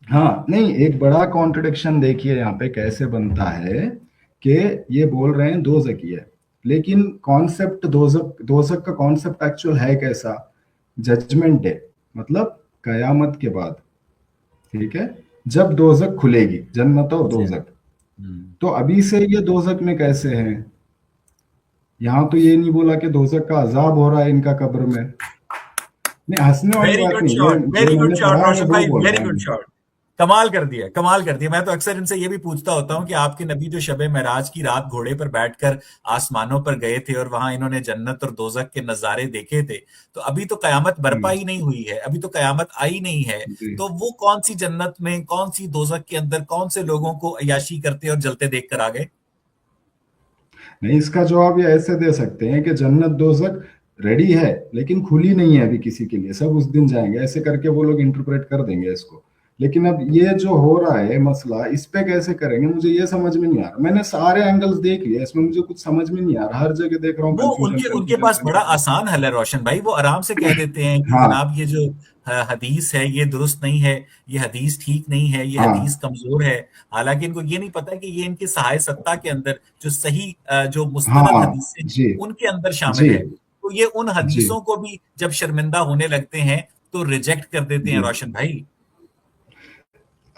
हाँ, नहीं, एक बड़ा कॉन्ट्रडिक्शन देखिए यहाँ पे कैसे बनता है कि ये बोल रहे हैं दोजक ही है, लेकिन कॉन्सेप्ट दोजक, दोजक का कॉन्सेप्ट एक्चुअल है कैसा? जजमेंट डे, मतलब कयामत के बाद। ठीक है, जब दोजक खुलेगी, जन्नत और जी। दोजक। तो अभी से ये दोजक में कैसे हैं? यहाँ तो ये नहीं बोला कि दोजक का अजाब हो रहा है इनका कब्र में। नहीं, हंसने वाली वेरी बात गुड नहीं, ये शॉट, जो वेरी गुड मैंने शॉट पढ़ा है मैं रोशन वो भाई, बोल वेरी रहा गुड हूँ। शॉट। कमाल कर दिया, कमाल कर दिया। मैं तो अक्सर इनसे ये भी पूछता होता हूँ कि आपके नबी जो शबे मेराज की रात घोड़े पर बैठकर आसमानों पर गए थे और वहां इन्होंने जन्नत और दोजख के नजारे देखे थे, तो अभी तो कयामत बर्पा हम्म, ही नहीं हुई है, अभी तो कयामत आई नहीं है। जी। तो वो कौन सी जन्नत में, कौन सी दोजख के अंदर, कौन से लोगों को अय्याशी करते और जलते देख कर आ गए? नहीं, इसका जवाब ये ऐसे दे सकते हैं कि जन्नत दोजक रेडी है, लेकिन खुली नहीं है अभी किसी के लिए, सब उस दिन जाएंगे, ऐसे करके वो लोग इंटरप्रेट कर देंगे इसको। लेकिन अब ये जो हो रहा है मसला, इस पे कैसे करेंगे, मुझे ये समझ में नहीं आ रहा। मैंने सारे एंगल्स देख लिए, इसमें मुझे कुछ समझ में नहीं आ रहा, हर जगह देख रहा हूँ वो कंफ्यूजन उनके उनके कंफ्यूजन पास बड़ा कंफ्यूजन। आसान हल है रोशन भाई। वो आराम से कह देते हैं कि हाँ जनाब ये जो हदीस है ये दुरुस्त नहीं है, ये हदीस ठीक नहीं है, ये हदीस हाँ कमजोर है। हालांकि इनको ये नहीं पता कि ये इनकी सहाय सत्ता के अंदर जो सही जो मुस्तनद हाँ, हदीसें हैं जी उनके अंदर शामिल जी है। तो ये उन जी हदीसों को भी जब शर्मिंदा होने लगते हैं तो रिजेक्ट कर देते हैं जी। रोशन भाई।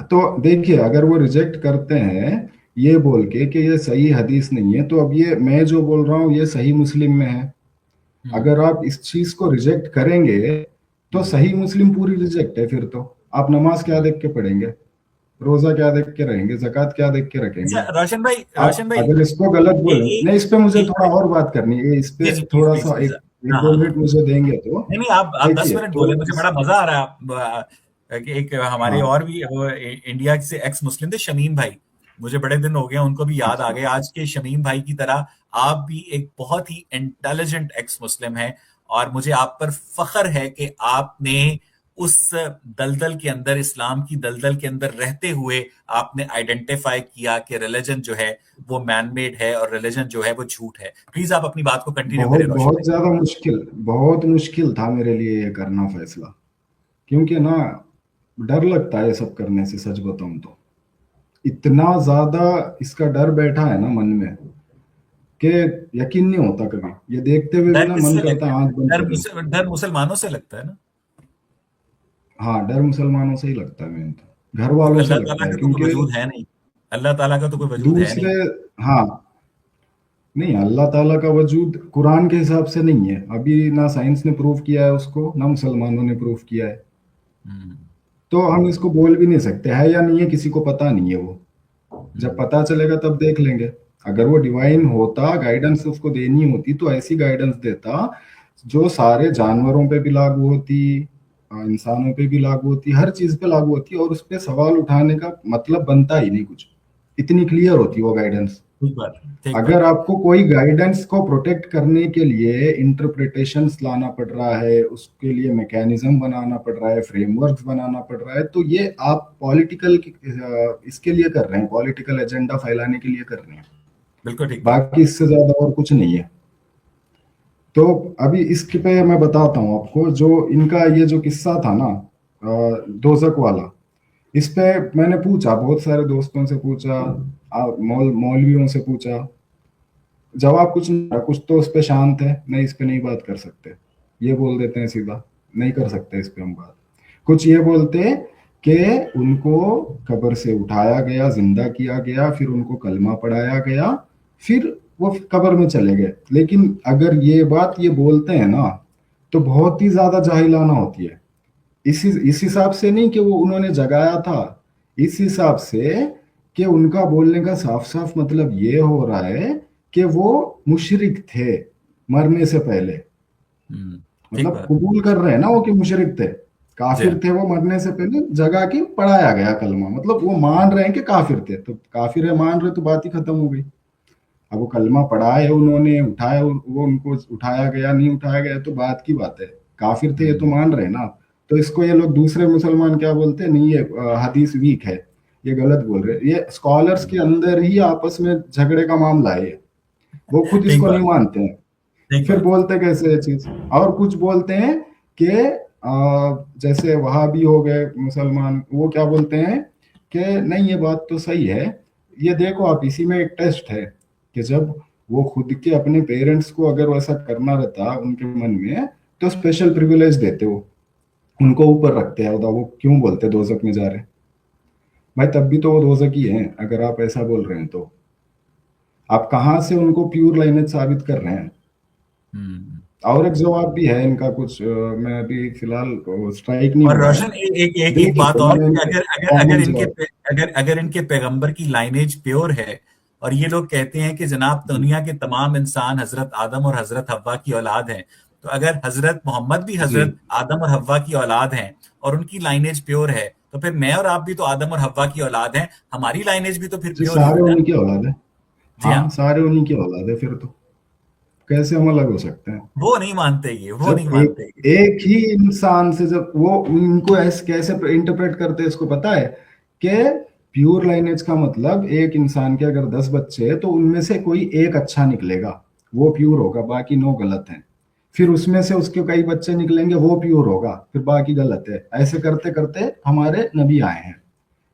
तो देखिए, अगर वो रिजेक्ट करते हैं ये बोल के कि ये सही हदीस नहीं है, तो अब ये मैं जो बोल रहा हूँ ये सही मुस्लिम में है। हम्म। अगर आप इस चीज को रिजेक्ट करेंगे तो हम्म। सही मुस्लिम पूरी रिजेक्ट है। फिर तो आप नमाज क्या देख के पढ़ेंगे, रोजा क्या देख के रहेंगे, जक़ात क्या देख के अच्छा रखेंगे? रोशन भाई, रोशन आप भाई, अगर इसको गलत ए, बोले ए, नहीं, इस पे मुझे थोड़ा एक और बात करनी है, इस जी पे जी, प्लीज थोड़ा प्लीज सा प्लीज। एक एक हाँ दो हाँ हाँ। मिनट मुझे देंगे तो। नहीं नहीं, आप 10 मिनट देखिए, तो बोले, मुझे इस बड़ा मजा आ रहा है। कि एक हमारे हाँ और भी वो इंडिया से एक्स मुस्लिम थे, शमीम भाई। मुझे बड़े दिन हो गए, उनको भी याद आ जी, गए। आज के शमीम भाई की तरह आप भी एक बहुत ही इंटेलिजेंट एक्स मुस्लिम हैं, और मुझे आप पर फख्र है कि आपने उस दलदल के अंदर, इस्लाम की दलदल के अंदर रहते हुए आपने आइडेंटिफाई किया कि रिलीजन जो है वो मैन मेड है और रिलीजन जो है वो झूठ है। प्लीज आप अपनी बात को कंटिन्यू बहुत करें रोशन बहुत भाई। ज्यादा मुश्किल, बहुत मुश्किल था मेरे लिए ये करना फैसला। क्योंकि ना, डर लगता है ये सब करने से, सच बताऊं तो। इतना ज्यादा इसका डर बैठा है ना मन में कि यकीन नहीं होता कभी, ये देखते हुए भी डर ना मन किससे करता लगता है है? आंख बंद कर लूं। डर मुसलमानों से लगता है ना? हाँ, डर मुसलमानों से ही लगता है, मैंने तो घर क्योंकि वालों से अल्लाह ताला लगता है, का तो कोई क्योंकि वजूद है नहीं। अल्लाह ताला का तो कोई वजूद है नहीं। दूसरे, हाँ, नहीं, अल्लाह ताला का वजूद कुरान के हिसाब से नहीं है अभी, ना साइंस ने प्रूव किया है उसको, ना मुसलमानों ने प्रूव किया है। हम्म। तो हम इसको बोल भी नहीं सकते है या नहीं है, किसी को पता नहीं है वो। जब हम्म। पता चलेगा तब देख लेंगे। अगर वो डिवाइन होता, गाइडेंस उसको देनी होती तो ऐसी गाइडेंस देता जो सारे जानवरों पे भी लागू होती, इंसानों पे भी लागू होती, हर चीज पे लागू होती, और उस पे सवाल उठाने का मतलब बनता ही नहीं कुछ। इतनी क्लियर होती वो गाइडेंस। ठीक बात है, ठीक अगर बात है। आपको कोई गाइडेंस को प्रोटेक्ट करने के लिए इंटरप्रिटेशंस लाना पड़ रहा है, उसके लिए मैकेनिज्म बनाना पड़ रहा है, फ्रेमवर्क बनाना पड़ रहा है, तो ये आप पॉलिटिकल इसके लिए कर रहे हैं, पॉलिटिकल एजेंडा फैलाने के लिए कर रहे हैं। बिल्कुल ठीक बात। बाकी इससे ज्यादा और कुछ नहीं है। तो अभी इसके पे मैं बताता हूँ आपको, जो इनका ये जो किस्सा था ना, दोजक वाला, इस पे मैंने पूछा, बहुत सारे दोस्तों से पूछा, मौलवियों से पूछा, जवाब कुछ नहीं था। कुछ तो उस पे शांत है, नहीं इस पे नहीं बात कर सकते, ये बोल देते हैं सीधा, नहीं कर सकते इस पे हम बात। कुछ ये बोलते कि उनको कब्र से उठाया गया, जिंदा किया गया, फिर उनको कलमा पढ़ाया गया, फिर वो कब्र में चले गए। लेकिन अगर ये बात ये बोलते हैं ना, तो बहुत ही ज्यादा जाहिलाना होती है। इस हिसाब से नहीं कि वो उन्होंने जगाया था, इस हिसाब से कि उनका बोलने का साफ साफ मतलब ये हो रहा है कि वो मुशरिक थे मरने से पहले। ठीक मतलब बात। कबूल कर रहे हैं ना वो कि मुशरिक थे, जी। काफिर थे वो मरने से पहले, जगा के पढ़ाया गया कलमा, मतलब वो मान रहे हैं कि काफिर थे, तो काफिर है मान रहे तो बात ही खत्म हो गई। अब वो कलमा पढ़ा है उन्होंने, उठाया वो उनको उठाया गया नहीं उठाया गया तो बात की बात है, काफिर थे ये तो हम्म, मान रहे हैं ना। तो इसको ये लोग दूसरे मुसलमान क्या बोलते हैं, नहीं ये हदीस वीक है, ये गलत बोल रहे हैं। ये स्कॉलर्स के अंदर ही आपस में झगड़े का मामला है ये, वो खुद ठीक इसको नहीं बात। मानते हैं, ठीक फिर बात। बोलते कैसे ये चीज। और कुछ बोलते हैं कि जैसे वहाबी हो गए मुसलमान, वो क्या बोलते हैं कि नहीं ये बात तो सही है, ये देखो आप इसी में एक टेस्ट है कि जब वो खुद के अपने पेरेंट्स को अगर वैसा करना रहता उनके मन में, तो स्पेशल प्रिविलेज देते वो, उनको ऊपर रखते हैं, वो क्यों बोलते दोजक में जा रहे हैं। भाई तब भी तो वो दोजक ही हैं, अगर आप ऐसा बोल रहे हैं तो आप कहाँ से उनको प्योर लाइनेज साबित कर रहे हैं। हम्म। और एक जवाब भी है इनका कुछ, मैं अभी फिलहाल स्ट्राइक नहीं और हुआ है, रोशन एक एक एक देख बात लो और मैंने कि इनके अगर अगर अगर कॉमन इनके जवाब। अगर इनके पैगंबर की लाइनेज प्योर है, और ये लोग कहते हैं कि जनाब जी दुनिया के तमाम इंसान हजरत आदम और हजरत हव्वा की औलाद हैं, तो अगर हजरत मोहम्मद भी जी हजरत आदम और हव्वा की औलाद हैं और उनकी लाइनेज प्योर है, तो फिर मैं और आप भी तो आदम और हव्वा की औलाद हैं, हमारी लाइनेज भी तो फिर जी, प्योर ही सारे हुई ना। उन्हीं की औलाद है। जी हाँ हाँ। सारे उन्हीं की औलाद है, फिर तो कैसे हम अलग हो सकते हैं। वो नहीं मानते, ये वो नहीं जब एक मानते ये। एक ही इंसान से, जब वो उनको ऐसे कैसे इंटरप्रेट करते हैं इसको पता है कि प्योर लाइनेज का मतलब एक इंसान के अगर 10 बच्चे हैं तो उनमें से कोई एक अच्छा निकलेगा, वो प्योर होगा, बाकी 9 गलत हैं। फिर उसमें से उसके कई बच्चे निकलेंगे, वो प्योर होगा, फिर बाकी गलत है। ऐसे करते करते हमारे नबी आए हैं,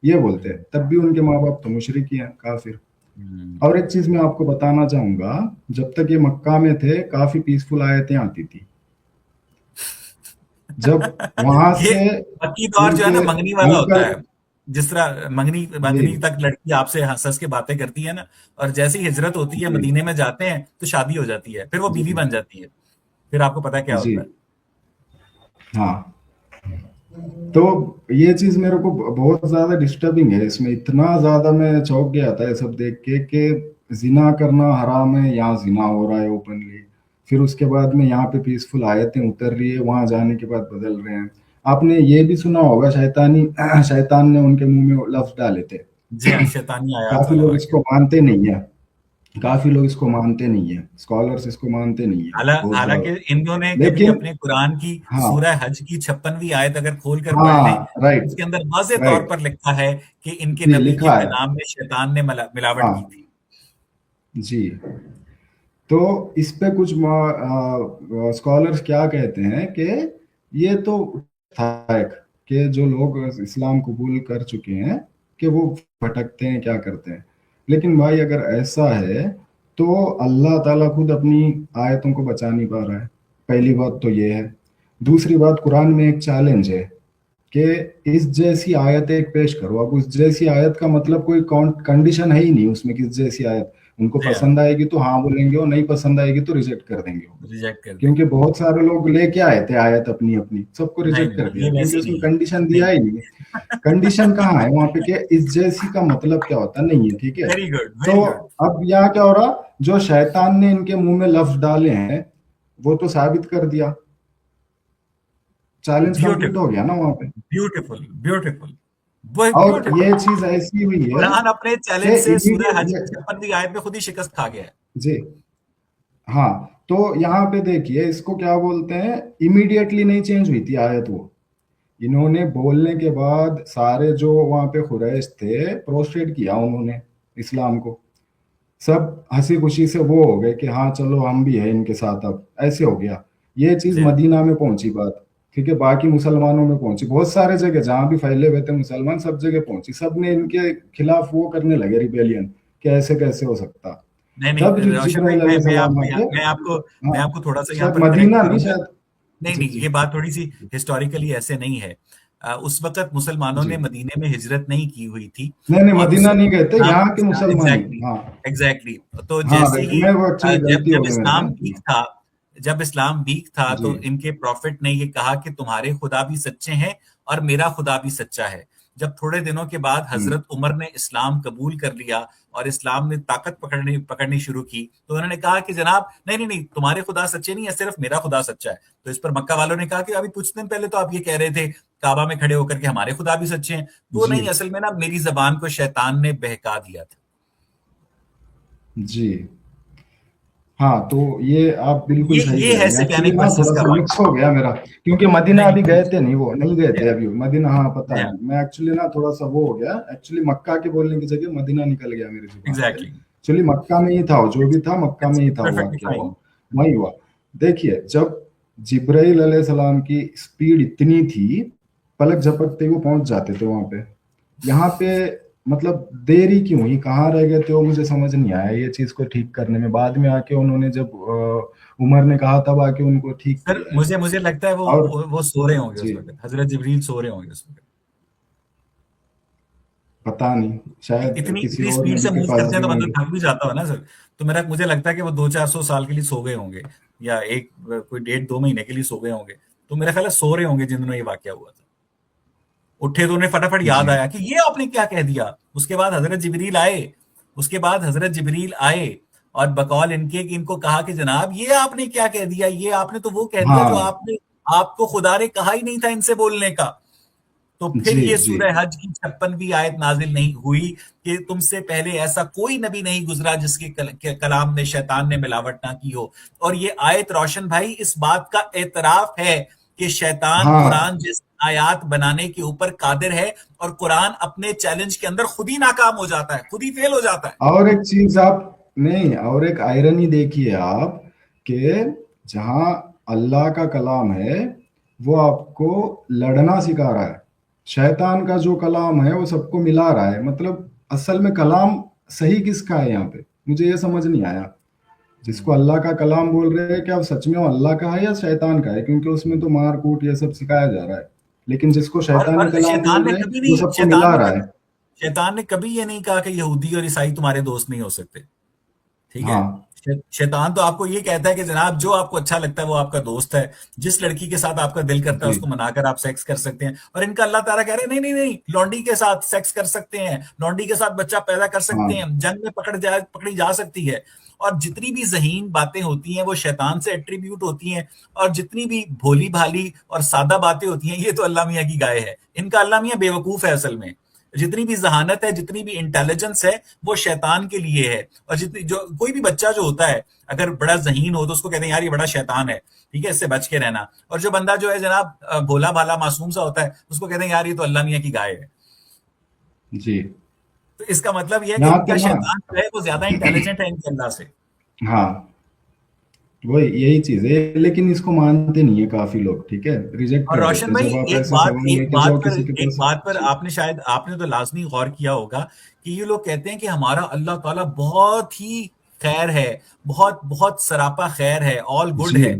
ये बोलते हैं। तब भी उनके माँ बाप तो मुशरिक ही हैं, काफिर। हम्म। और एक चीज मैं आपको बताना चाहूंगा, जब तक ये मक्का में थे काफी पीसफुल आयतें आती थी। जब वहां ये से पक्की तौर जो है उनके ना मंगनी वाला होता अंकल, है। जिस तरह मंगनी जी मंगनी तक लड़की आपसे हंस हंस के बातें करती है ना, और जैसे ही हिजरत होती है जी मदीने में जाते हैं तो शादी हो जाती है, फिर वो बीवी जी बन जाती है। फिर आपको पता है क्या जी होता है। हाँ। तो ये चीज मेरे को बहुत ज्यादा डिस्टर्बिंग है, इसमें इतना ज्यादा मैं चौंक गया था ये सब देख के कि जिना करना हराम है, यहाँ जिना हो रहा है ओपनली। फिर उसके बाद में यहाँ पे पीसफुल आयतें उतर रही है, वहां जाने के बाद बदल रहे हैं। आपने ये भी सुना होगा शैतानी शैतान ने उनके मुंह में लफ्ज डाले थे। जी हाँ, शैतानी आयात काफी वाला लोग वाक्य। इसको मानते नहीं है, काफी लोग इसको मानते नहीं है, स्कॉलर्स इसको मानते नहीं है बहुत हालांकि ज्यादा। इन्होंने कभी लेकिन अपने कुरान की हाँ, सूरह हज की 56वीं आयत अगर खोल कर पढ़ लें, हाँ राइट, उसके अंदर वाज़ेह तौर राइट, पर लिखा है कि इनके जी नबी के लिखा है, पैगाम में शैतान ने मिलावट की हाँ थी। जी। तो इस पे कुछ स्कॉलर्स क्या कहते हैं कि ये तो था एक, कि जो लोग इस्लाम कबूल कर चुके हैं कि वो भटकते हैं क्या करते हैं। लेकिन भाई अगर ऐसा है तो अल्लाह ताला खुद अपनी आयतों को बचा नहीं पा रहा है, पहली बात तो ये है। दूसरी बात, कुरान में एक चैलेंज है कि इस जैसी आयत एक पेश करो। अब उस जैसी आयत का मतलब कोई कंडीशन है ही नहीं उसमें, किस जैसी आयत। उनको जी हाँ, पसंद आएगी तो हाँ बोलेंगे, और नहीं पसंद आएगी तो रिजेक्ट कर देंगे वो। रिजेक्ट कर क्योंकि देंगे। बहुत सारे लोग लेके आए थे आयत अपनी अपनी, सबको नहीं रिजेक्ट नहीं, कर दिया ये क्योंकि वैसी उसमें नहीं है। कंडीशन दिया नहीं। ही नहीं है। कंडीशन कहाँ है वहां पे कि इस जैसी का मतलब क्या होता है, नहीं है, ठीक है। वेरी गुड, तो वेरी गुड। अब यहाँ क्या हो रहा, जो शैतान ने इनके मुंह में लफ्ज डाले हैं वो तो साबित कर दिया, चैलेंज कंप्लीट ब्यूटीफुल, हो गया ना वहां पे। Beautiful, beautiful. वो और ये ब्यूटीफुल। चीज ऐसी हुई है कुरान अपने कि चैलेंज से सूरह हज की इमीडिएट, 56वीं आयत में खुद ही शिकस्त खा गया है। जी हाँ। तो यहाँ पे देखिए इसको क्या बोलते हैं, इमीडिएटली नहीं चेंज हुई थी आयत वो। इन्होंने बोलने के बाद सारे जो वहां पे कुरैश थे प्रोस्ट्रेट किया उन्होंने इस्लाम को, सब हंसी खुशी से वो हो गए कि हाँ चलो हम भी है इनके साथ, अब ऐसे हो गया। ये चीज जी मदीना में पहुंची बात, ठीक है, बाकी मुसलमानों में पहुंची, बहुत सारे जगह जहां भी फैले हुए थे मुसलमान सब जगह पहुंची, सब ने इनके खिलाफ वो करने लगे रिबेलियन, कि ऐसे कैसे हो सकता। नहीं तब नहीं रोशन भाई, जिब्राइल अलैहिस्सलाम आके, मैं हाँ आपको थोड़ा सा यहाँ शायद पर करेक्ट मदीना नहीं करूंगा। शायद, नहीं जी नहीं, जी ये बात थोड़ी सी हिस्टोरिकली ऐसे नहीं है। उस वक्त मुसलमानों जी। ने मदीने में हिजरत नहीं की हुई थी। नहीं नहीं, और उस मदीना वक्त नहीं गए थे, इस्लाम यहाँ के मुसलमान ही। एग्जैक्टली हाँ। एग्जैक्टली। तो हाँ जैसे ही मैं वो एक्चुअली जब गलती हो जब गई मेरे इस्लाम से। वीक था, जब इस्लाम वीक था जी। तो इनके प्रॉफिट ने ये कहा कि तुम्हारे खुदा भी सच्चे हैं और मेरा खुदा भी सच्चा है। जब थोड़े दिनों के बाद हम्म। हजरत उमर ने इस्लाम कबूल कर लिया और इस्लाम ने ताकत पकड़नी पकड़नी शुरू की, तो उन्होंने कहा कि जनाब नहीं नहीं नहीं, तुम्हारे खुदा सच्चे नहीं है, सिर्फ मेरा खुदा सच्चा है। तो इस पर मक्का वालों ने कहा कि अभी कुछ दिन पहले तो आप ये कह रहे थे काबा में खड़े होकर के हमारे खुदा भी सच्चे हैं। तो जी। नहीं, असल में ना मेरी जबान को शैतान ने बहका दिया था। जी। हाँ तो ये आप बिल्कुल सही ये कह है रहे हैं, एक्चुअली सैतानिक ना वर्सेस थोड़ा का सा मिक्स वाक्य। हो गया मेरा, क्योंकि मदीना नहीं अभी नहीं, गए थे नहीं, वो नहीं गए थे अभी मदीना, हाँ पता है। या मैं एक्चुअली ना थोड़ा सा वो हो गया, एक्चुअली मक्का के बोलने की जगह मदीना निकल गया मेरी जुबान से। एग्जैक्टली, एक्चुअली मक्का में ही था, जो भी था मक्का इट्स में ही था, हुआ परफेक्टली क्या फाइन। वो वही हुआ। देखिए जब जिब्राइल अलैहिस्सलाम की स्पीड इतनी थी, पलक झपकते ही वो पहुंच जाते थे वहां पे। यहाँ पे मतलब देरी क्यों हुई, कहाँ रह गए थे वो, मुझे समझ नहीं आया ये चीज को ठीक करने में। बाद में आके उन्होंने जब उमर ने कहा तब आके उनको ठीक सर किया है। मुझे मुझे लगता है और वो सो रहे होंगे उस जी, वक्त, हजरत जिब्रील सो रहे होंगे उस वक्त। पता नहीं, शायद इतनी किसी इतनी और स्पीड से नबी के मूव पास करते हैं भी तो बंदा होंगे। थक भी जाता हो ना सर। तो मुझे लगता है कि वो 200-400 साल के लिए सो गए होंगे, या एक कोई 1.5-2 महीने के लिए सो गए होंगे। तो मेरा ख्याल है सो रहे होंगे जिन्होंने ये वाकया हुआ था। उठे तो उन्हें फटाफट याद जी। आया कि ये आपने क्या कह दिया। उसके बाद हजरत जिबरील आए, उसके बाद हजरत जिबरील आए और बकौल इनके कि इनको कहा कि जनाब ये आपने क्या कह दिया, ये आपने तो वो कह दिया जो हाँ। आपने आपको खुदा ने कहा ही नहीं था इनसे बोलने का। तो फिर जी। ये जी। सूरह हज की 56वीं आयत नाजिल नहीं हुई कि तुमसे पहले ऐसा कोई नबी नहीं गुजरा जिसके कलाम में शैतान ने मिलावट ना की हो। और ये आयत रोशन भाई इस बात का एतराफ है कि शैतान हाँ। कुरान जिस आयात बनाने के ऊपर कादिर है, और कुरान अपने चैलेंज के अंदर खुद ही नाकाम हो जाता है, खुद ही फेल हो जाता है। और एक चीज आप, नहीं, और एक आयरनी देखिए आप, कि जहां अल्लाह का कलाम है वो आपको लड़ना सिखा रहा है, शैतान का जो कलाम है वो सबको मिला रहा है। मतलब असल में कलाम सही किसका है यहाँ पे, मुझे ये समझ नहीं आया। जिसको अल्लाह का कलाम बोल रहे हैं, क्या वो सच में वो अल्लाह का है या शैतान का है, क्योंकि उसमें तो मार कूट ये सब सिखाया जा रहा है। लेकिन जिसको शैतानी और कलाम बोल रहे हैं वो सबको मिला रहा है। शैतान ने कभी ये नहीं कहा कि यहूदी और ईसाई तुम्हारे दोस्त नहीं हो सकते। ठीक है। हाँ। शैतान तो आपको ये कहता है कि जनाब जो आपको अच्छा लगता है वो आपका दोस्त है, जिस लड़की के साथ आपका दिल करता है जी। उसको मनाकर आप सेक्स कर सकते हैं। और इनका अल्लाह ताला कह रहे हैं नहीं नहीं नहीं, लौंडी के साथ सेक्स कर सकते हैं, लौंडी के साथ बच्चा पैदा कर सकते हाँ। हैं, जंग में पकड़ी जा सकती है। और जितनी भी जहीन बातें होती हैं वो शैतान से एट्रीब्यूट होती हैं, और जितनी भी भोली भाली और सादा बातें होती हैं ये तो अल्लाह मियाँ की गाय है। इनका अल्लाह मियाँ बेवकूफ है असल में। जितनी भी जहानत है, जितनी भी इंटेलिजेंस है, वो शैतान के लिए है। और जितनी जो कोई भी बच्चा जो होता है अगर बड़ा जहीन हो तो उसको कहते हैं यार ये बड़ा शैतान है, ठीक है, इससे बच के रहना। और जो बंदा जो है जनाब भोला भाला मासूम सा होता है उसको कहते हैं यार ये तो अल्लाह मियाँ की गाय है। जी। तो इसका मतलब यह है कि यहाँ पे इनका ना, शैतान जो है वो ज्यादा इंटेलिजेंट है इनके अल्लाह से। हाँ वही यही चीज है, लेकिन इसको मानते नहीं है काफी लोग, ठीक है, रिजेक्ट और कर रोशन देते हैं भाई जब आप एक ऐसे बात सवाल एक लेके बात जाओ पर किसी के एक पास। बात पर जी। आपने तो लाजमी गौर किया होगा कि ये लोग कहते हैं कि हमारा अल्लाह ताला बहुत ही खैर है, बहुत बहुत सरापा खैर है, ऑल गुड जी। है।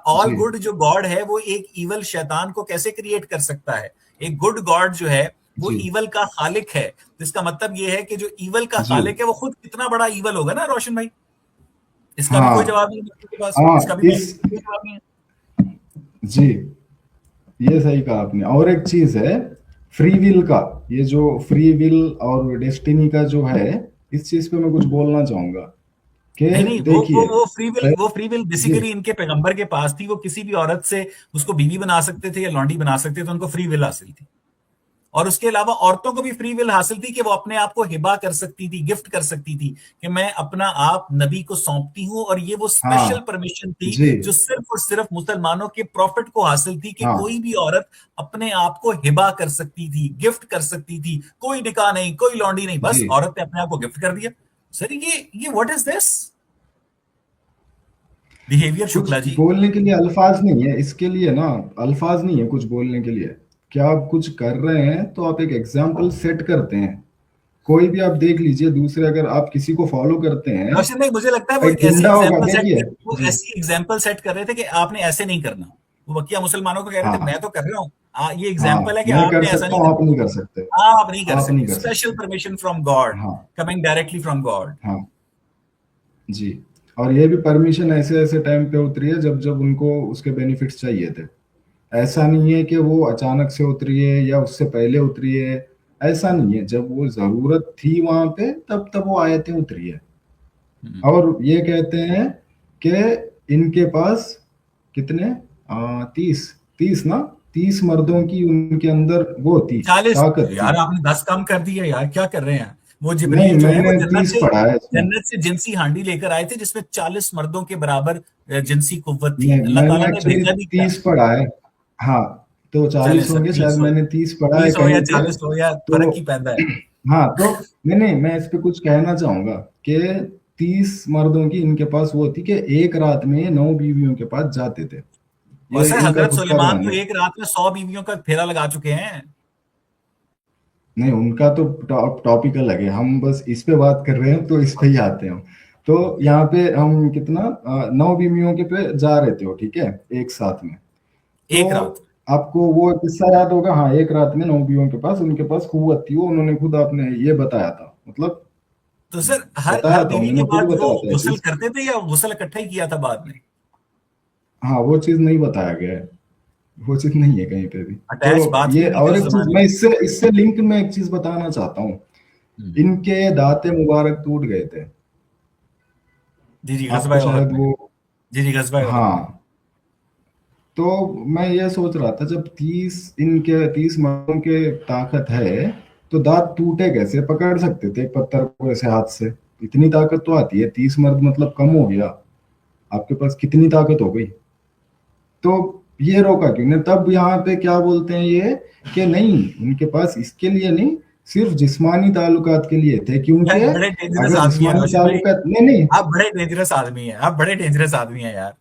ऑल जी। गुड जो गॉड है वो एक ईवल शैतान को कैसे क्रिएट कर सकता है। एक गुड गॉड जो है वो जी। ईवल का खालिक है। तो इसका मतलब ये है कि जो ईवल का जी। खालिक है वो खुद कितना बड़ा ईवल होगा ना रोशन भाई। इसका भी कोई हाँ। जवाब नहीं है मेरे पास, इसका हाँ भी इस, कोई जवाब नहीं है। जी, ये सही कहा आपने। और एक चीज है फ्री विल का, ये जो फ्री विल और डेस्टिनी का जो है, इस चीज पे मैं कुछ बोलना चाहूंगा कि नहीं नहीं, देखिए वो फ्री विल जी। बेसिकली इनके पैगंबर के पास थी। वो किसी भी औरत से उसको बीवी बना सकते थे या लौंडी बना सकते थे, उनको फ्री विल हासिल थी। और उसके अलावा औरतों को भी फ्री विल हासिल थी कि वो अपने आप को हिबा कर सकती थी, गिफ्ट कर सकती थी कि मैं अपना आप नबी को सौंपती हूं। और ये वो स्पेशल हाँ। परमिशन थी जी। जो सिर्फ और सिर्फ मुसलमानों के प्रॉफिट को हासिल थी कि हाँ। कोई भी औरत अपने आप को हिबा कर सकती थी, गिफ्ट कर सकती थी। कोई निकाह नहीं, कोई लौंडी नहीं, बस जी। औरत ने अपने आप को गिफ्ट कर दिया। सर ये व्हाट इज दिस बिहेवियर कुछ शुक्ला जी। बोलने के लिए अल्फाज नहीं है इसके लिए ना, अल्फाज नहीं है कुछ बोलने के लिए। क्या आप कुछ कर रहे हैं तो आप एक एग्जाम्पल सेट करते हैं। कोई भी आप देख लीजिए, दूसरे अगर आप किसी को फॉलो करते हैं, रोशन भाई मुझे लगता है वो एक एक ऐसी गुंडा होगा, एग्जाम्पल सेट देखिए। कर वो जी। ऐसी एग्जाम्पल सेट कर रहे थे कि आपने ऐसे नहीं करना। वो बकिया मुसलमानों को कह रहे थे हाँ। मैं तो कर रहा हूँ, ये हाँ, एग्जाम्पल है कि मैं कर आपने ऐसा सकता नहीं हूँ, आप करना। नहीं कर सकते। आप नहीं कर आप नहीं सकते, कर स्पेशल सकते। परमिशन फ्रॉम गॉड, हाँ। Coming directly from God. हाँ जी। और ये भी परमिशन ऐसे ऐसे टाइम पे उतरी है जब जब उनको उसके बेनिफिट्स चाहिए थे। ऐसा नहीं है कि वो अचानक से उतरी है या उससे पहले उतरी है। ऐसा नहीं है, जब वो जरूरत थी वहां पे तब तब वो आयतें उतरी है। और ये कहते हैं कि इनके पास कितने 30, 30 ना, 30 मर्दों की उनके अंदर वो थी, 40। ताकत थी। यार आपने 10 कम कर दिया यार, क्या कर रहे हैं? वो नहीं, जिब्रील जो है वो मैंने 30 पढ़ा है इसमें। जन्नत से जिनसी हांडी लेकर आए थे जिसमें 40 मर्दों के बराबर जिनसी कुव्वत थी। नहीं, अल्लाह मैंने ताला ने एक्चुअली भेजा भी क्या? 30 पढ़ा है। हाँ, तो चले 40 सर, होंगे शायद, 30 हो, मैंने 30 पढ़ा है 30 हो या कहीं पे। 40 हो या तो फर्क ही पैदा है। हाँ, तो नहीं नहीं, मैं इस पे कुछ कहना चाहूंगा कि 30 मर्दों की इनके पास वो थी कि एक रात में 9 बीवियों के पास जाते थे। और ये सर इनका हजरत खुद का सुलेमान बयान तो है। एक रात में 100 बीवियों का फेरा लगा चुके हैं। नहीं, उनका तो टॉपिक अलग है, हम बस इस पे बात कर रहे हैं तो इस पे ही आते हैं हम। तो यहाँ पे हम कितना 9 बीवियों के पे जा रहे थे वो, ठीक है, एक साथ में। तो एक रात। आपको वो किस्सा याद होगा, हाँ, एक रात में 9 बीवियों के पास उनके पास कुव्वत थी, वो उन्होंने खुद आपने ये बताया था, मतलब तो सर हर हर बताया था, बीवी के उन्होंने खुद बाद वो बताया था ये गुस्ल चीज। करते थे या गुस्ल इकट्ठा ही किया था बाद में? हाँ, वो चीज नहीं बताया गया है, वो चीज नहीं है कहीं पे भी। तो अटैच बात भी ये, नहीं थी और उस एक चीज जमाने मैं में। इससे इससे लिंक में एक चीज बताना चाहता हूँ। हम्म। इनके दांते मुबारक टूट गए थे। जी जी, आपको गजबा ओहद शायद में। वो, जी जी, गजबा ओहद में। हाँ। तो मैं ये सोच रहा था, जब 30 मर्दों के ताकत है, तो दांत टूटे कैसे? पकड़ सकते थे एक पत्थर को ऐसे हाथ से, इतनी ताकत तो आती है। 30 मर्द मतलब कम हो गया, आपके पास कितनी ताकत हो गई? तो ये रोका क्यों? नहीं, तब यहाँ पे क्या बोलते हैं ये, कि नहीं, उनके पास इसके लिए नहीं, सिर्फ जिस्मानी ताल्लुकात के लिए थे, क्योंकि यार बड़े डेंजरस अगर आदमी है जिस्मानी रोशन भाई। ताल्लुकात, नहीं नहीं, आप बड़े डेंजरस आदमी हैं, आप बड़े डेंजरस आदमी हैं यार।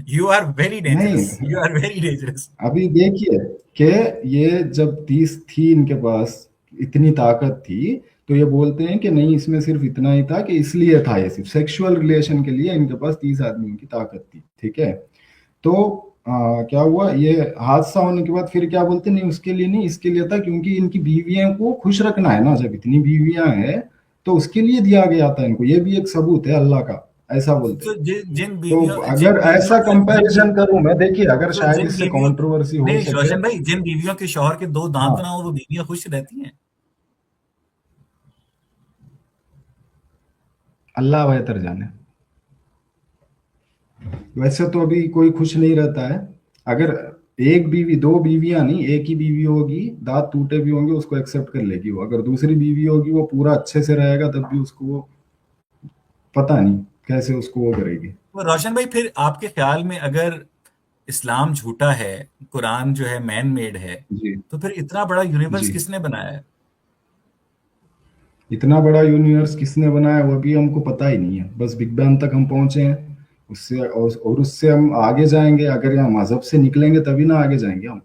यू आर वेरी नहीं, dangerous, you are very dangerous. अभी देखिए कि ये जब 30 थी इनके पास, इतनी ताकत थी, तो ये बोलते हैं कि नहीं, इसमें सिर्फ इतना ही था कि इसलिए था, ये सिर्फ सेक्सुअल रिलेशन के लिए इनके पास 30 आदमियों की ताकत थी, ठीक है। तो क्या हुआ, ये हादसा होने के बाद फिर क्या बोलते, नहीं उसके लिए नहीं, इसके लिए था, क्योंकि इनकी बीवियों को खुश रखना है ना, जब इतनी बीवियां हैं तो उसके लिए दिया गया था इनको, ये भी एक सबूत है अल्लाह का, ऐसा बोलते तो हैं। तो जिन अगर बीवियों ऐसा के कंपैरिजन करूं मैं, देखिए, अगर तो शायद जिन इससे बीवियों कंट्रोवर्सी हो नहीं सके। रोशन भाई, जिन बीवियों के शौहर के दो दांत ना हाँ, हो वो बीवियां खुश रहती हैं। अल्लाह बेहतर जाने। वैसे तो अभी कोई खुश नहीं रहता है। अगर एक बीवी, दो बीवियां नहीं, एक ही बीवी होगी, दांत टूटे भी होंगे उसको एक्सेप्ट कर लेगी वो। अगर दूसरी बीवी होगी, वो पूरा अच्छे से रहेगा, तब भी उसको वो, पता नहीं कैसे उसको वो करेगी। तो रोशन भाई फिर आपके ख्याल में अगर इस्लाम झूठा है, कुरान जो है मैन मेड है, जी। तो फिर इतना बड़ा यूनिवर्स जी। किसने बनाया है? इतना बड़ा यूनिवर्स किसने बनाया वो अभी हमको पता ही नहीं है, बस बिग बैंग तक हम पहुंचे हैं। उससे और उससे हम आगे जाएंगे, अगर यहाँ मजहब से निकलेंगे तभी ना आगे जाएंगे हम।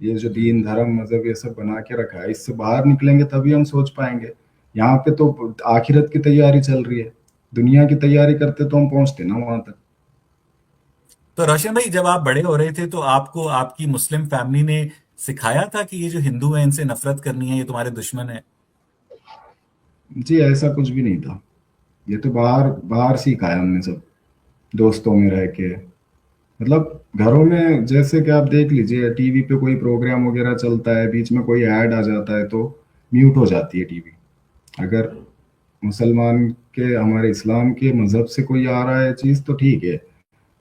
ये जो दीन धर्म मजहब ये सब बना के रखा है, इससे बाहर निकलेंगे तभी हम सोच पाएंगे। यहाँ पे तो आखिरत की तैयारी चल रही है, दुनिया की तैयारी करते तो हम पहुंचते ना वहां तक। तो रोशन भाई जब आप बड़े हो रहे थे तो आपको आपकी मुस्लिम फैमिली ने सिखाया था कि ये जो हिंदू हैं इनसे नफरत करनी है, ये तुम्हारे दुश्मन है? जी, ऐसा कुछ भी नहीं था। ये तो बाहर बाहर सीखा है हमने सब, दोस्तों में रह के। मतलब घरों में जैसे कि आप देख लीजिए, टीवी पे कोई प्रोग्राम वगैरह चलता है, बीच में कोई ऐड आ जाता है तो म्यूट हो जाती है टीवी। अगर मुसलमान के, हमारे इस्लाम के मजहब से कोई आ रहा है चीज तो ठीक है।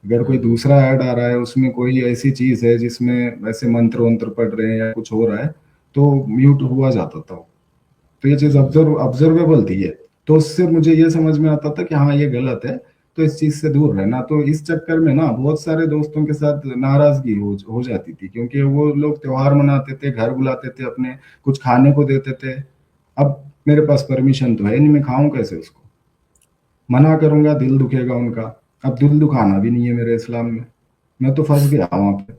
अगर कोई दूसरा ऐड आ रहा है, उसमें कोई ऐसी चीज है जिसमें वैसे मंत्र वंत्र पढ़ रहे हैं या कुछ हो रहा है, तो म्यूट हुआ जाता था। तो ये चीज ऑब्जर्वेबल थी ये। तो उससे मुझे ये समझ में आता था कि हाँ, ये गलत है, तो इस चीज से दूर रहना। तो इस चक्कर में ना बहुत सारे दोस्तों के साथ नाराजगी हो जाती थी, क्योंकि वो लोग त्योहार मनाते थे, घर बुलाते थे अपने, कुछ खाने को देते थे। अब मेरे पास परमिशन तो है नहीं, मैं खाऊं कैसे उसको? मना करूंगा दिल दुखेगा उनका। अब दिल दुखाना भी नहीं है मेरे इस्लाम में। मैं तो फंस गया वहां पे।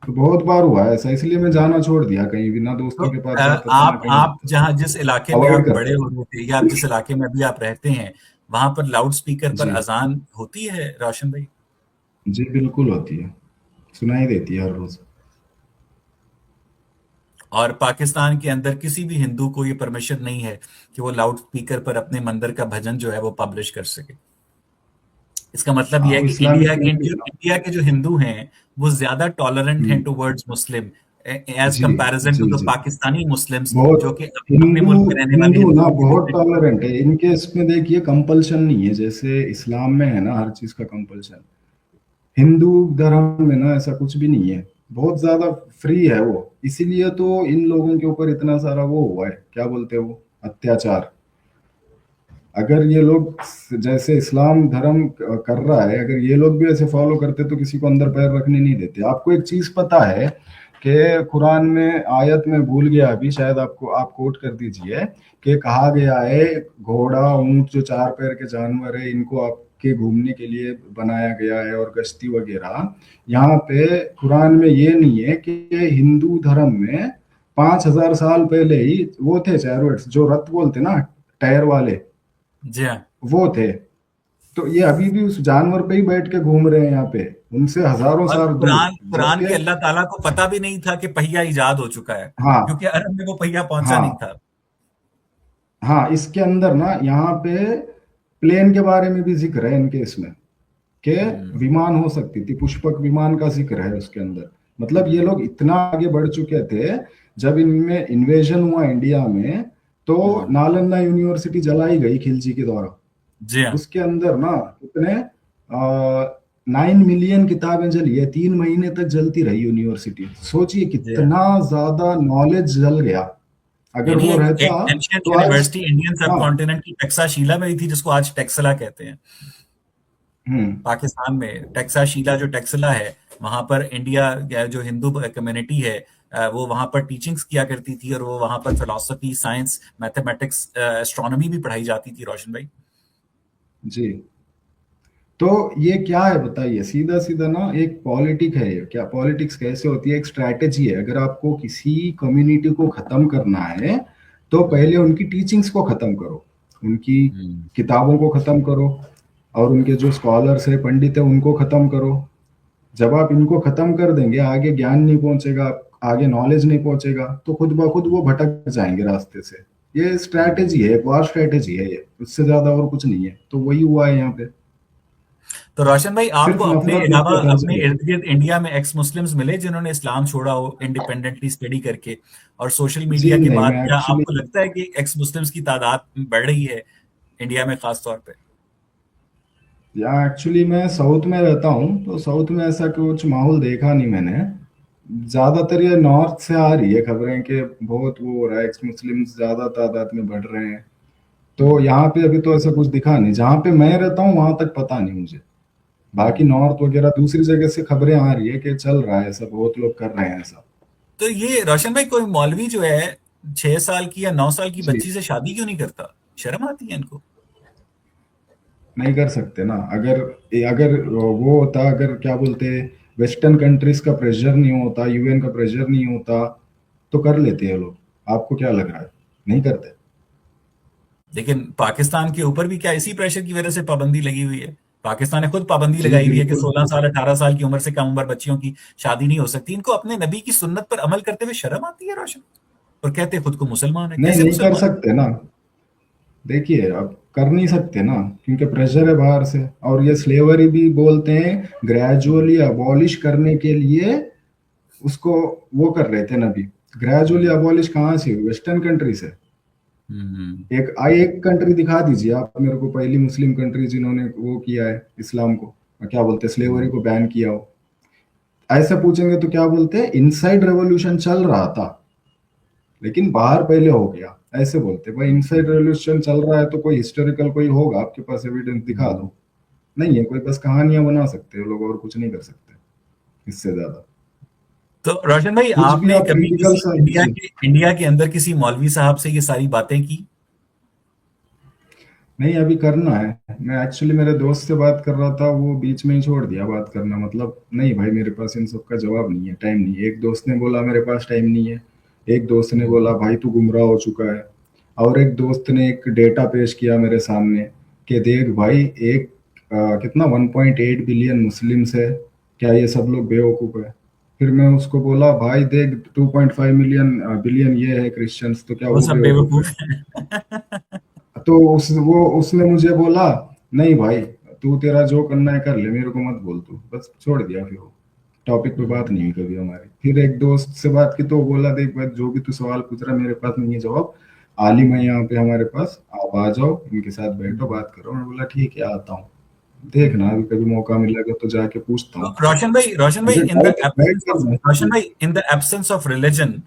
तो बहुत बार हुआ है ऐसा, इसलिए मैं जाना छोड़ दिया, कहीं भी ना तो दोस्तों के पास जाता था ना कहीं आप जाता था। जहाँ जिस इलाके में आप अवॉइड बड़े करता हो रहे थे या आप जिस इलाके में अभी आप रहते हैं, वहां पर लाउड स्पीकर था। पर जी। अजान होती है रोशन भाई? जी बिल्कुल होती है, सुनाई देती है हर रोज। और पाकिस्तान के अंदर किसी भी हिंदू को ये परमिशन नहीं है कि वो लाउड स्पीकर पर अपने मंदिर का भजन जो है वो पब्लिश कर सके। इसका मतलब हाँ यह है वो कि इस्लामिक कंट्री है ना। इंडिया के जो हिंदू हैं वो ज्यादा टॉलरेंट हैं हम्म, टुवर्ड्स मुस्लिम एज जी कंपैरिजन टू जी द जी। पाकिस्तानी मुस्लिम्स, जो बहुत कि अपने हिंदू मुल्क में रहने वाले हिंदू ना हिंदुओं की बहुत जितने। टॉलरेंट है इनके, इसमें देखिए कंपल्शन नहीं है जैसे इस्लाम में है ना हर चीज का कंपल्शन। हिंदू धर्म में ना ऐसा कुछ भी नहीं है, बहुत ज्यादा फ्री है वो। इसीलिए तो इन लोगों के ऊपर इतना सारा वो हुआ है, क्या बोलते हैं वो, अत्याचार। अगर ये लोग जैसे इस्लाम धर्म कर रहा है, अगर ये लोग भी ऐसे फॉलो करते तो किसी को अंदर पैर रखने नहीं देते। आपको एक चीज पता है कि कुरान में आयत में भूल गया अभी, शायद आपको, आप कोट कर दीजिए, कि कहा गया है घोड़ा ऊंट जो चार पैर के जानवर है इनको आपके घूमने के लिए बनाया गया है और गश्ती वगैरह। यहाँ पे कुरान में ये नहीं है कि हिंदू धर्म में 5,000 साल पहले ही वो थे चैरोट्स, जो रथ बोलते ना, टायर वाले, जी हाँ। वो थे। तो ये अभी भी उस जानवर पे ही बैठ के घूम रहे हैं यहाँ पे, उनसे हजारों और साल दूर। कुरान कुरान के जबकि अल्लाह ताला को पता भी नहीं था कि पहिया इजाद हो चुका है, हाँ क्योंकि अरब में वो पहिया पहुंचा नहीं हाँ था। हाँ, इसके अंदर ना यहाँ पे प्लेन के बारे में भी जिक्र है इनके इसमें, कि हम्म। विमान हो सकती थी, पुष्पक विमान का जिक्र है उसके अंदर। मतलब ये लोग इतना आगे बढ़ चुके थे। जब इनमें इन्वेजन हुआ इंडिया में, तो हम्म। नालंदा यूनिवर्सिटी जलाई गई खिलजी के द्वारा। जी हाँ। उसके अंदर ना कितने 9 मिलियन किताबें जली है, 3 महीने तक जलती रही यूनिवर्सिटी। सोचिए जी हाँ। कितना ज्यादा नॉलेज जल गया। ये अगर नहीं, वो एक रहता एक एंशियंट तो आज, यूनिवर्सिटी इंडियन सब हाँ, कॉन्टिनेंट की टेक्साशीला में ही थी, जिसको आज टेक्सला कहते हैं। हम्म, पाकिस्तान में टेक्साशीला, जो टेक्सला है, वहां पर इंडिया या जो हिंदू कम्युनिटी है वो वहां पर टीचिंग्स किया करती थी, और वो वहां पर फिलोसफी, साइंस, मैथमेटिक्स, एस्ट्रोनॉमी भी पढ़ाई जाती थी, रोशन भाई। जी। तो ये क्या है बताइए, सीधा सीधा ना एक पॉलिटिक है ये। क्या पॉलिटिक्स कैसे होती है, एक स्ट्रैटेजी है। अगर आपको किसी कम्युनिटी को खत्म करना है, तो पहले हम्म। उनकी टीचिंग्स को खत्म करो, उनकी हम्म। किताबों को खत्म करो, और उनके जो स्कॉलर्स है, पंडित है, उनको खत्म करो। जब आप इनको खत्म कर देंगे, आगे ज्ञान नहीं पहुंचेगा, आगे नॉलेज नहीं पहुंचेगा, तो खुद ब खुद वो भटक जाएंगे रास्ते से। ये हम्म। स्ट्रैटेजी है, एक वार स्ट्रैटेजी है ये, उससे ज्यादा और कुछ नहीं है। तो वही हुआ है यहाँ पे, तो रोशन भाई, आपको सिर्फ अपने नफरत अलावा नफरत हर अपने जगह। इर्द गिर्द इंडिया में एक्स मुस्लिम्स मिले जिन्होंने इस्लाम छोड़ा हो इंडिपेंडेंटली स्टडी करके? और सोशल जी मीडिया के नहीं, बाद मैं क्या एक्चुअली, आपको लगता है कि एक्स मुस्लिम्स की तादाद बढ़ रही है इंडिया में, खास तौर पे? या एक्चुअली मैं साउथ में रहता हूँ, तो साउथ में ऐसा कुछ माहौल देखा नहीं मैंने। ज्यादातर ये नॉर्थ से आ रही है खबरें कि बहुत वो हो रहा है, एक्स मुस्लिम ज्यादा तादाद में बढ़ रहे हैं। तो हम्म। यहाँ पे अभी तो ऐसा कुछ दिखा नहीं, जहाँ पे मैं रहता हूँ वहां तक पता नहीं मुझे। बाकी हम्म। नॉर्थ वगैरह दूसरी जगह से खबरें आ रही है कि चल रहा है ऐसा, बहुत लोग कर रहे हैं ऐसा। तो ये रोशन भाई, कोई मौलवी जो है 6 साल की या 9 साल की जी, बच्ची से शादी क्यों नहीं करता? शर्म आती है इनको? नहीं कर सकते ना। अगर अगर वो होता, अगर क्या बोलते हैं, वेस्टर्न कंट्रीज का प्रेशर नहीं होता, यूएन का प्रेशर नहीं होता, तो कर लेते हैं लोग। आपको क्या लग रहा है, नहीं करते? लेकिन पाकिस्तान के ऊपर भी क्या इसी प्रेशर की वजह से पाबंदी लगी हुई है? पाकिस्तान ने खुद पाबंदी जी लगाई हुई है कि बिल्कुल। 16 साल 18 साल की उम्र से कम उम्र बच्चियों की शादी नहीं हो सकती। इनको अपने नबी की सुन्नत पर अमल करते हुए शर्म आती है रोशन? और कहते हैं खुद को मुसलमान है। नहीं, कैसे नहीं कर मुसलमान? सकते ना। देखिए अब कर नहीं सकते ना, क्योंकि प्रेशर है बाहर से। और ये स्लेवरी भी बोलते हैं, ग्रेजुअली अबॉलिश करने के लिए उसको वो कर रहे थे नबी। ग्रेजुअली हम्म। अबॉलिश कहाँ से हुई, वेस्टर्न कंट्री से। हम्म। एक कंट्री दिखा दीजिए आप मेरे को, पहली मुस्लिम कंट्री जिन्होंने वो किया है, इस्लाम को क्या बोलते हैं, स्लेवरी हम्म। को बैन किया हो। ऐसे पूछेंगे तो क्या बोलते हैं, इनसाइड रेवोल्यूशन चल रहा था, लेकिन बाहर पहले हो गया। ऐसे बोलते हैं भाई, इनसाइड हम्म। रेवोल्यूशन चल रहा है तो कोई हिस्टोरिकल कोई होगा आपके पास, एविडेंस दिखा हम्म। दो। नहीं है कोई, बस कहानियां बना सकते हो लोग, और कुछ नहीं कर सकते इससे ज्यादा। तो रोशन भाई, कुछ भी आपने आप कभी क्रिटिकल किसी सा जी। इंडिया के अंदर किसी मौलवी साहब से ये सारी बातें की? नहीं, अभी करना है। मैं एक्चुअली मेरे दोस्त से बात कर रहा था, वो बीच में ही छोड़ दिया बात करना। मतलब नहीं भाई, मेरे पास इन सब का जवाब नहीं है, टाइम नहीं है। एक दोस्त ने बोला मेरे पास टाइम नहीं है, एक दोस्त ने बोला हम्म। भाई तू गुमराह हो चुका है, और एक दोस्त ने एक डेटा पेश किया मेरे सामने कि देख भाई, कितना 1.8 बिलियन मुस्लिम्स है, क्या ये सब लोग बेवकूफ़ है? फिर मैं उसको बोला, भाई देख 2.5 मिलियन बिलियन ये है क्रिश्चियंस, तो क्या वो वो सब बेवकूफ बेवकूफ है? है। तो उसने मुझे बोला, नहीं भाई, तू तेरा जो करना है कर ले, मेरे को मत बोल तू, बस छोड़ दिया। फिर वो टॉपिक पे बात नहीं हुई कभी हमारी। फिर एक दोस्त से बात की तो बोला, देख भाई, जो भी तू सवाल पूछ रहा है मेरे पास नहीं है जवाब, आलिम है यहाँ पे हमारे पास, आप आ जाओ, इनके साथ बैठो बात करो। मैं बोला ठीक है, आता हूँ, देखना अभी कभी मौका मिलेगा तो जाके पूछता हूँ। रोशन भाई, मुझे in the guide absence of करना रोशन चाहिए। भाई, इन द एब्सेंस ऑफ रिलीजन,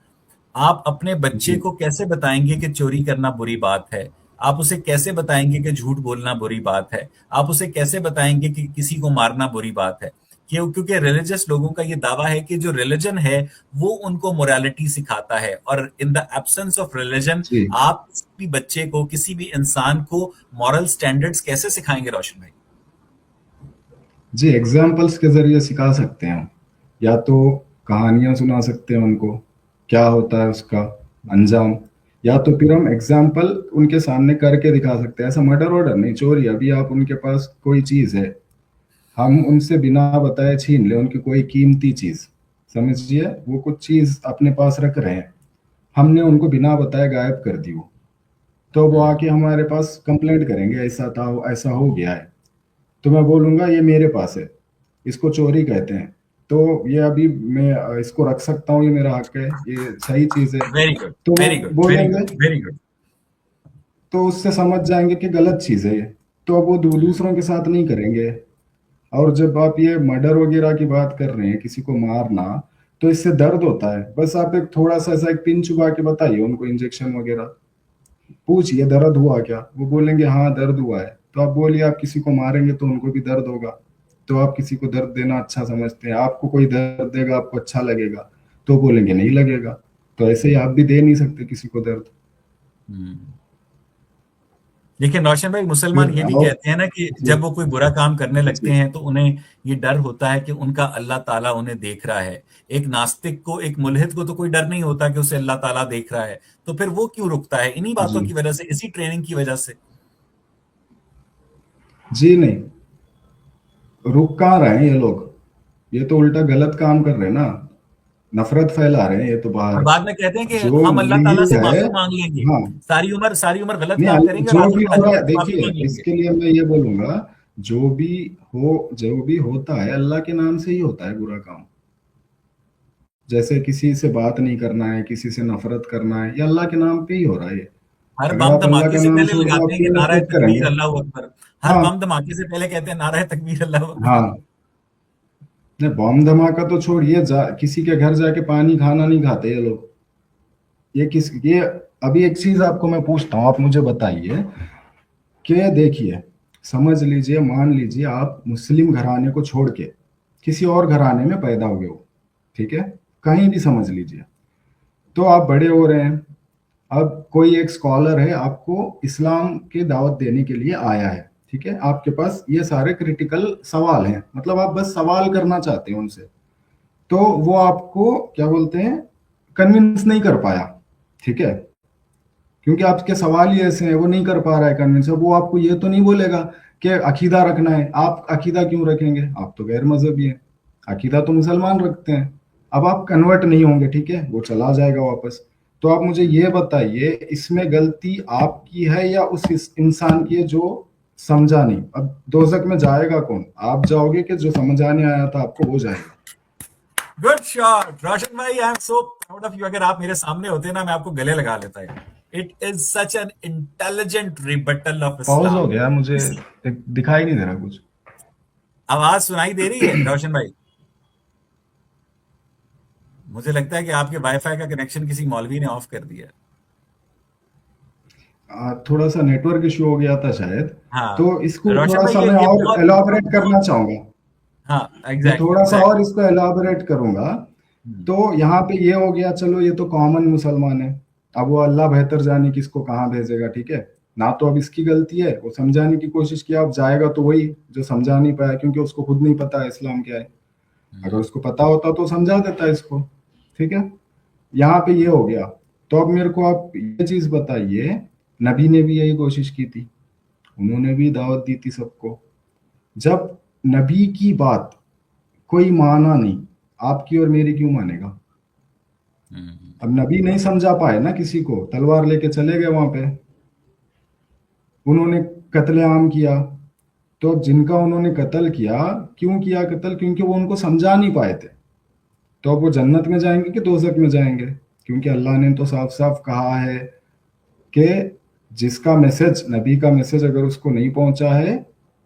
आप अपने बच्चे जी को कैसे बताएंगे कि चोरी करना बुरी बात है? आप उसे कैसे बताएंगे कि झूठ बोलना बुरी बात है? आप उसे कैसे बताएंगे कि किसी को मारना बुरी बात है? क्यों? क्योंकि रिलीजियस लोगों का ये दावा है कि जो रिलीजन है वो उनको मोरालिटी सिखाता है, और in the absence of religion जी आप किसी भी बच्चे को, किसी भी इंसान को मॉरल स्टैंडर्ड्स कैसे सिखाएंगे रोशन भाई? जी, एग्जाम्पल्स के जरिए सिखा सकते हैं हम। या तो कहानियां सुना सकते हैं उनको, क्या होता है उसका अंजाम। या तो फिर हम एग्जाम्पल उनके सामने करके दिखा सकते हैं। ऐसा मर्डर वर्डर नहीं, चोरी, अभी आप उनके पास कोई चीज है, हम उनसे बिना बताए छीन ले उनकी कोई कीमती चीज, समझिए वो कुछ चीज अपने पास रख रहे हैं, हमने उनको बिना बताए गायब कर दी वो, तो वो हम्म। आके हमारे पास कंप्लेंट करेंगे, ऐसा था, ऐसा हो गया है। तो मैं बोलूंगा ये मेरे पास है, इसको चोरी कहते हैं, तो ये अभी मैं इसको रख सकता हूँ, ये मेरा हक है, ये सही चीज है। वेरी गुड, तो वो वेरी गुड, वेरी बोलेंगे, गुड, वेरी गुड। तो उससे समझ जाएंगे कि गलत चीज है ये, तो अब वो दूसरों के साथ नहीं करेंगे। और जब आप ये मर्डर वगैरह की बात कर रहे हैं, किसी को मारना, तो इससे दर्द होता है, बस आप एक थोड़ा सा ऐसा एक पिन चुबा के बताइए उनको, इंजेक्शन वगैरह, पूछिए दर्द हुआ क्या, वो बोलेंगे हाँ दर्द हुआ है, तो आप बोलिए आप किसी को मारेंगे तो उनको भी दर्द होगा, तो आप किसी को दर्द देना अच्छा समझते हैं, आपको कोई दर्द देगा आपको अच्छा लगेगा, तो बोलेंगे नहीं लगेगा। तो ऐसे ही आप भी दे नहीं सकते किसी को दर्द। हम्म। लेकिन रोशन भाई, मुसलमान फिर ये भी आओ। कहते हैं ना कि जी जब वो कोई बुरा काम करने लगते जी हैं तो उन्हें ये डर होता है कि उनका अल्लाह ताला उन्हें देख रहा है। एक नास्तिक को, एक मुल्हिद को तो कोई डर नहीं होता कि उसे अल्लाह ताला देख रहा है, तो फिर वो क्यों रुकता है? इन्हीं बातों जी की वजह से, इसी ट्रेनिंग की वजह से। जी नहीं, रुक कहाँ रहे हैं ये लोग, ये तो उल्टा गलत काम कर रहे हैं ना, नफरत फैला रहे हैं ये तो और बाहर। बाद में कहते हैं कि जो हम अल्लाह ताला नहीं से है, माफी मांग लेंगे। हाँ, सारी उम्र गलत नहीं काम करेंगे और जो आखिर भी में हो रहा अल्लाह है, से माफी देखिए मांग लेंगे। इसके लिए मैं ये बोलूंगा, जो भी जो भी होता है अल्लाह के नाम से ही होता है बुरा काम। जैसे किसी से बात नहीं करना है, किसी से नफरत करना है, ये अल्लाह के नाम पे ही हो रहा है ये। हर अगर बम आप अल्लाह धमाके का से नाम पहले छोड़ दो, लगाते आप हैं कि क्यों नारा नफरत तकबीर करेंगे? अल्लाह अकबर। हर हाँ बम धमाके से पहले कहते हैं नारा तकबीर अल्लाह अकबर। हाँ, नहीं बम धमाका तो छोड़िए, किसी के घर जाके पानी खाना नहीं खाते ये लोग। ये अभी एक चीज आपको मैं पूछता हूँ, आप मुझे बताइए कि देखिए, समझ लीजिए, मान लीजिए आप मुस्लिम घराने को छोड़ के किसी और घराने में पैदा हुए हो, ठीक है, कहीं भी समझ लीजिए, तो आप बड़े हो रहे हैं, अब कोई एक स्कॉलर है आपको इस्लाम की दावत देने के लिए आया है, ठीक है, आपके पास ये सारे क्रिटिकल सवाल हैं, मतलब आप बस सवाल करना चाहते हैं उनसे, तो वो आपको क्या बोलते हैं, कन्विंस नहीं कर पाया, ठीक है, क्योंकि आपके सवाल ही ऐसे हैं, वो नहीं कर पा रहा है कन्विंस। अब वो आपको ये तो नहीं बोलेगा कि अकीदा रखना है, आप अकीदा क्यों रखेंगे, आप तो गैर मजहबी हैं, अकीदा तो मुसलमान रखते हैं। अब आप कन्वर्ट नहीं होंगे, ठीक है, वो चला जाएगा वापस। तो आप मुझे ये बताइए, इसमें गलती आपकी है या उस इंसान की है जो समझा नहीं? अब दोजक में जाएगा कौन, आप जाओगे कि जो समझाने आया था आपको वो जाएगा? गुड शॉट रोशन भाई, I am so proud of you. अगर आप मेरे सामने होते ना, मैं आपको गले लगा लेता है। It is such an intelligent rebuttal of pause हो इस्लाम। गया मुझे, दिखाई नहीं दे रहा कुछ। आवाज सुनाई दे रही है रोशन भाई? मुझे लगता है कि आपके वाईफाई का कनेक्शन किसी मौलवी ने ऑफ कर दिया है। थोड़ा सा नेटवर्क इशू हो गया था शायद। हाँ तो इसको रोशन थोड़ा भाई, सा मैं ये और बहुत एलाबोरेट करना बहुत। चाहूंगा, हाँ, मैं एग्जैक्टली थोड़ा सा और एग्जैक्टली। इसको एलाबोरेट करूंगा। तो यहाँ पे ये हो गया, चलो ये तो कॉमन मुसलमान है, अब वो अल्लाह बेहतर जाने किसको कहाँ भेजेगा, ठीक है, ना तो अब इसकी गलती है, वो समझाने की कोशिश किया, अब जाएगा तो वही जो समझा नहीं पाया, क्योंकि उसको खुद नहीं पता है इस्लाम क्या है। अगर उसको पता होता तो समझा देता है इसको, ठीक है, यहाँ पे ये हो गया। तो अब मेरे को आप ये चीज बताइए, नबी ने भी यही कोशिश की थी, उन्होंने भी दावत दी थी सबको, जब नबी की बात कोई माना नहीं, आपकी और मेरी क्यों मानेगा? हम्म। अब नबी नहीं समझा पाए ना किसी को, तलवार लेके चले गए वहां पे, उन्होंने कत्लेआम किया। तो अब जिनका उन्होंने कत्ल किया, क्यों किया कत्ल? क्योंकि वो उनको समझा नहीं पाए थे। तो अब वो जन्नत में जाएंगे कि दोजख में जाएंगे? क्योंकि अल्लाह ने तो साफ साफ कहा है कि जिसका मैसेज, नबी का मैसेज अगर उसको नहीं पहुंचा है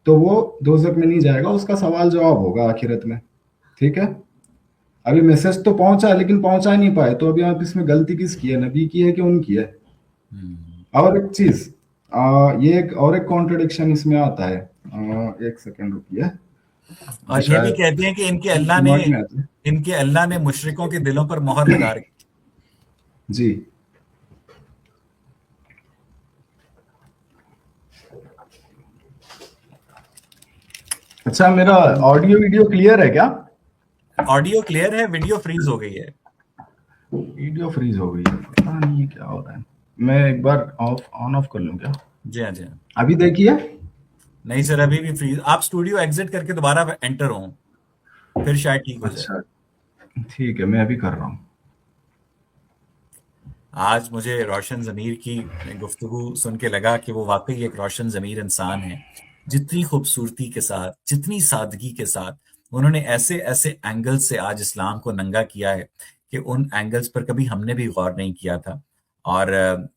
तो वो दोजख में नहीं जाएगा, उसका सवाल जवाब होगा आखिरत में। ठीक है, अभी मैसेज तो पहुंचा है लेकिन पहुंचा ही नहीं पाए, तो अभी आप इसमें गलती किसकी है, नबी की है कि उनकी है? हम्म। और एक चीज, ये एक और एक कॉन्ट्रडिक्शन इसमें आता है। एक सेकंड रुकिए, और ये भी शायद कहते हैं कि दिमाग में आता है। इनके अल्लाह ने मुशरिकों के दिलों पर मोहर लगा रखी। जी, अच्छा, मेरा ऑडियो वीडियो क्लियर है क्या? ऑडियो क्लियर है, वीडियो फ्रीज हो गई है। वीडियो फ्रीज हो गई है, पता नहीं ये क्या हो रहा है। मैं एक बार ऑफ ऑन ऑफ कर लूं क्या? जी हाँ, जी हाँ। अभी देखिए। नहीं सर, अभी भी फ्रीज। आप स्टूडियो एग्जिट करके दोबारा एंटर हो, फिर शायद ठीक हो जाए। अच्छा, ठीक है, मैं अभी कर रहा हूँ। आज मुझे रोशन जमीर की गुफ्तगू सुन के लगा कि वो वाकई एक रोशन जमीर इंसान है। जितनी खूबसूरती के साथ, जितनी सादगी के साथ उन्होंने ऐसे ऐसे एंगल से आज इस्लाम को नंगा किया है कि उन एंगल्स पर कभी हमने भी गौर नहीं किया था। और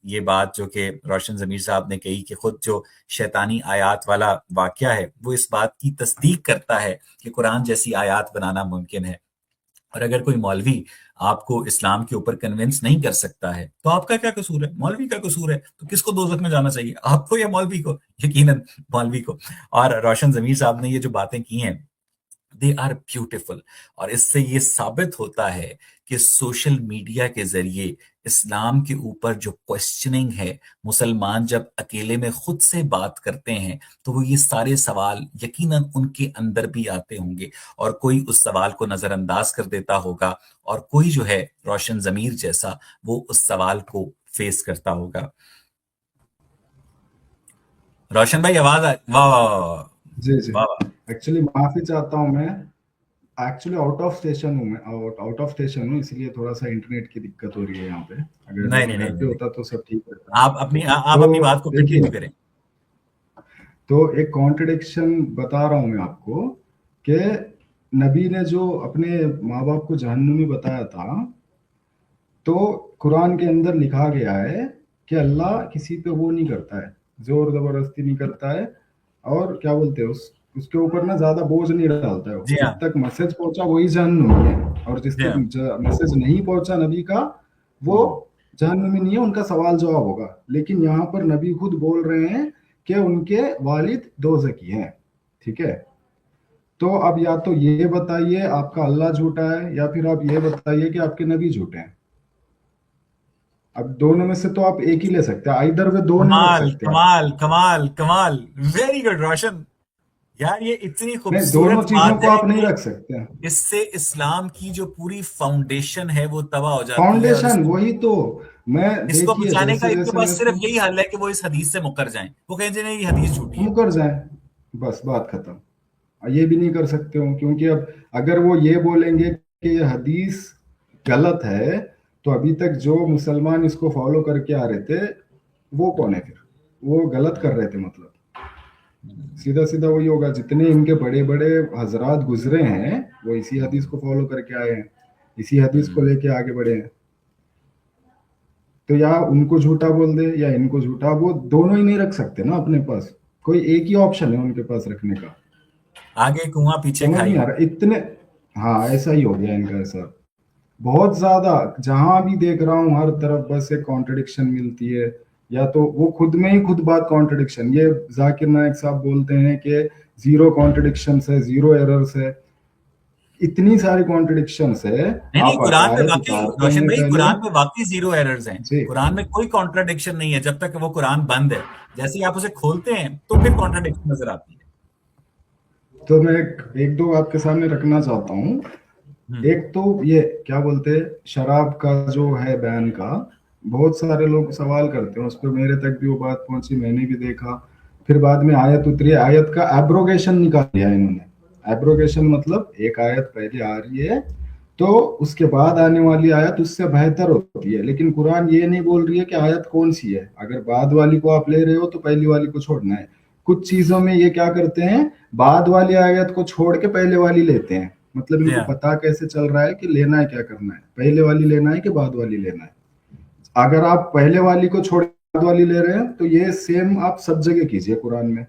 ये बात जो कि रोशन जमीर साहब ने कही कि खुद जो शैतानी आयात वाला वाकया है वो इस बात की तस्दीक करता है कि कुरान जैसी आयात बनाना मुमकिन है। और अगर कोई मौलवी आपको इस्लाम के ऊपर कन्विंस नहीं कर सकता है तो आपका क्या कसूर है? मौलवी का कसूर है। तो किसको दोजख में जाना चाहिए, आपको या मौलवी को? यकीनन मौलवी को। और रोशन जमीर साहब ने ये जो बातें की हैं, दे आर ब्यूटिफुल। और इससे ये साबित होता है कि सोशल मीडिया के जरिए इस्लाम के ऊपर जो क्वेश्चनिंग है, मुसलमान जब अकेले में खुद से बात करते हैं तो वो ये सारे सवाल यकीनन उनके अंदर भी आते होंगे। और कोई उस सवाल को नजरअंदाज कर देता होगा, और कोई जो है रोशन जमीर जैसा वो उस सवाल को फेस करता होगा। रोशन भाई आवाज आ, वाह वाह वाह वाह जी जी, वाह वाह। एक्चुअली माफी चाहता हूँ मैं। एक्चुअली आउट ऑफ स्टेशन हूँ मैं, आउट ऑफ स्टेशन हूँ, इसलिए थोड़ा सा इंटरनेट की दिक्कत हो रही है यहाँ पे। नहीं अगर नहीं नहीं घर पे नहीं नहीं। होता तो सब ठीक रहता। आप अपनी तो बात को कंटिन्यू देखिए, करें। तो एक कॉन्ट्रडिक्शन बता रहा हूँ मैं आपको कि नबी ने जो अपने माँ बाप को जहन्नुमी बताया था, तो कुरान के अंदर लिखा गया है कि अल्लाह किसी पे वो नहीं करता है, जोर जबरदस्ती नहीं करता है, और क्या बोलते हैं उसके ऊपर ना ज्यादा बोझ नहीं डालता है। जी जिस हाँ, तक मैसेज पहुंचा वही जहन्नुमी है, और जिस जी तक हाँ। मैसेज नहीं पहुंचा नबी का, वो हम्म। जहन्नुमी नहीं है, उनका सवाल जवाब होगा। लेकिन यहाँ पर नबी खुद बोल रहे हैं कि उनके वालिद दोज़खी हैं। ठीक है, तो अब या तो ये बताइए आपका अल्लाह झूठा है, या फिर आप ये बताइए कि आपके नबी झूठे हैं। अब दोनों में से तो आप एक ही ले सकते हैं, इधर वे दो नहीं रख कमाल सकते आप। कमाल कमाल कमाल। वेरी गुड रोशन। यार ये इतनी नहीं, दोनों खूबसूरत चीजों बात को है आप नहीं कि रख सकते हैं। इससे इस्लाम की जो पूरी फाउंडेशन है वो तबाह हो जाती है। और फाउंडेशन वही तो, मैं इसको देखिए बचाने का जैसे इनके जैसे पास मैं सिर्फ इसको यही हल है कि वो इस हदीस से मुकर जाएं। वो कहें जी नहीं, ये हदीस झूठी है। मुकर जाए, बस बात खत्म। ये भी नहीं कर सकते हो, क्योंकि अब अगर वो ये बोलेंगे कि ये हदीस गलत है, तो अभी तक जो मुसलमान इसको फॉलो करके आ रहे थे वो कौन है फिर? वो गलत कर रहे थे मतलब। सीधा सीधा वही होगा, जितने इनके बड़े बड़े हजरात गुजरे हैं वो इसी हदीस को फॉलो करके आए हैं, इसी हदीस को हम्म। लेके आगे बढ़े हैं। तो या उनको झूठा बोल दे या इनको झूठा, वो दोनों ही नहीं रख सकते ना अपने पास। कोई एक ही ऑप्शन है उनके पास रखने का। आगे कुआं पीछे समझ नहीं खाई। आ रहा इतने। हाँ, ऐसा ही हो गया इनका ऐसा। बहुत ज्यादा, जहां भी देख रहा हूँ हर तरफ बस एक कॉन्ट्रडिक्शन मिलती है। या तो वो खुद में ही खुद बात कॉन्ट्रडिक्शन, ये जाकिर नायक साहब बोलते हैं कि जीरो कॉन्ट्रडिक्शन है, जीरो एरर्स है। इतनी सारी कॉन्ट्रडिक्शन है। नहीं नहीं, आप कुरान में आयत वाकई उतारते रोशन हैं भाई, पहले। कुरान में वाकई जीरो एरर्स हैं। जी, कुरान में कोई कॉन्ट्राडिक्शन नहीं है जब तक वो कुरान बंद है। जैसे ही आप उसे खोलते हैं तो फिर कॉन्ट्राडिक्शन नजर आती है। तो मैं एक दो आपके सामने रखना चाहता हूँ। हम्म। एक तो ये क्या बोलते हैं, शराब का जो है बैन का, बहुत सारे लोग सवाल करते हैं उस पर, मेरे तक भी वो बात पहुंची, मैंने भी देखा। फिर बाद में आयत उतरी, आयत का एब्रोगेशन निकाल दिया इन्होंने। एब्रोगेशन मतलब एक आयत पहले आ रही है तो उसके बाद आने वाली आयत उससे बेहतर होती है। लेकिन कुरान ये नहीं बोल रही है कि आयत कौन सी है, अगर बाद वाली को आप ले रहे हो तो पहली वाली को छोड़ना है। कुछ चीजों में ये क्या करते हैं, बाद वाली आयत को छोड़ के पहले वाली लेते हैं। मतलब जी इनको हाँ। पता कैसे चल रहा है कि लेना है क्या करना है, पहले वाली लेना है कि बाद वाली लेना है। अगर आप पहले वाली को छोड़ के बाद वाली ले रहे हैं तो ये सेम आप सब जगह कीजिए, कुरान में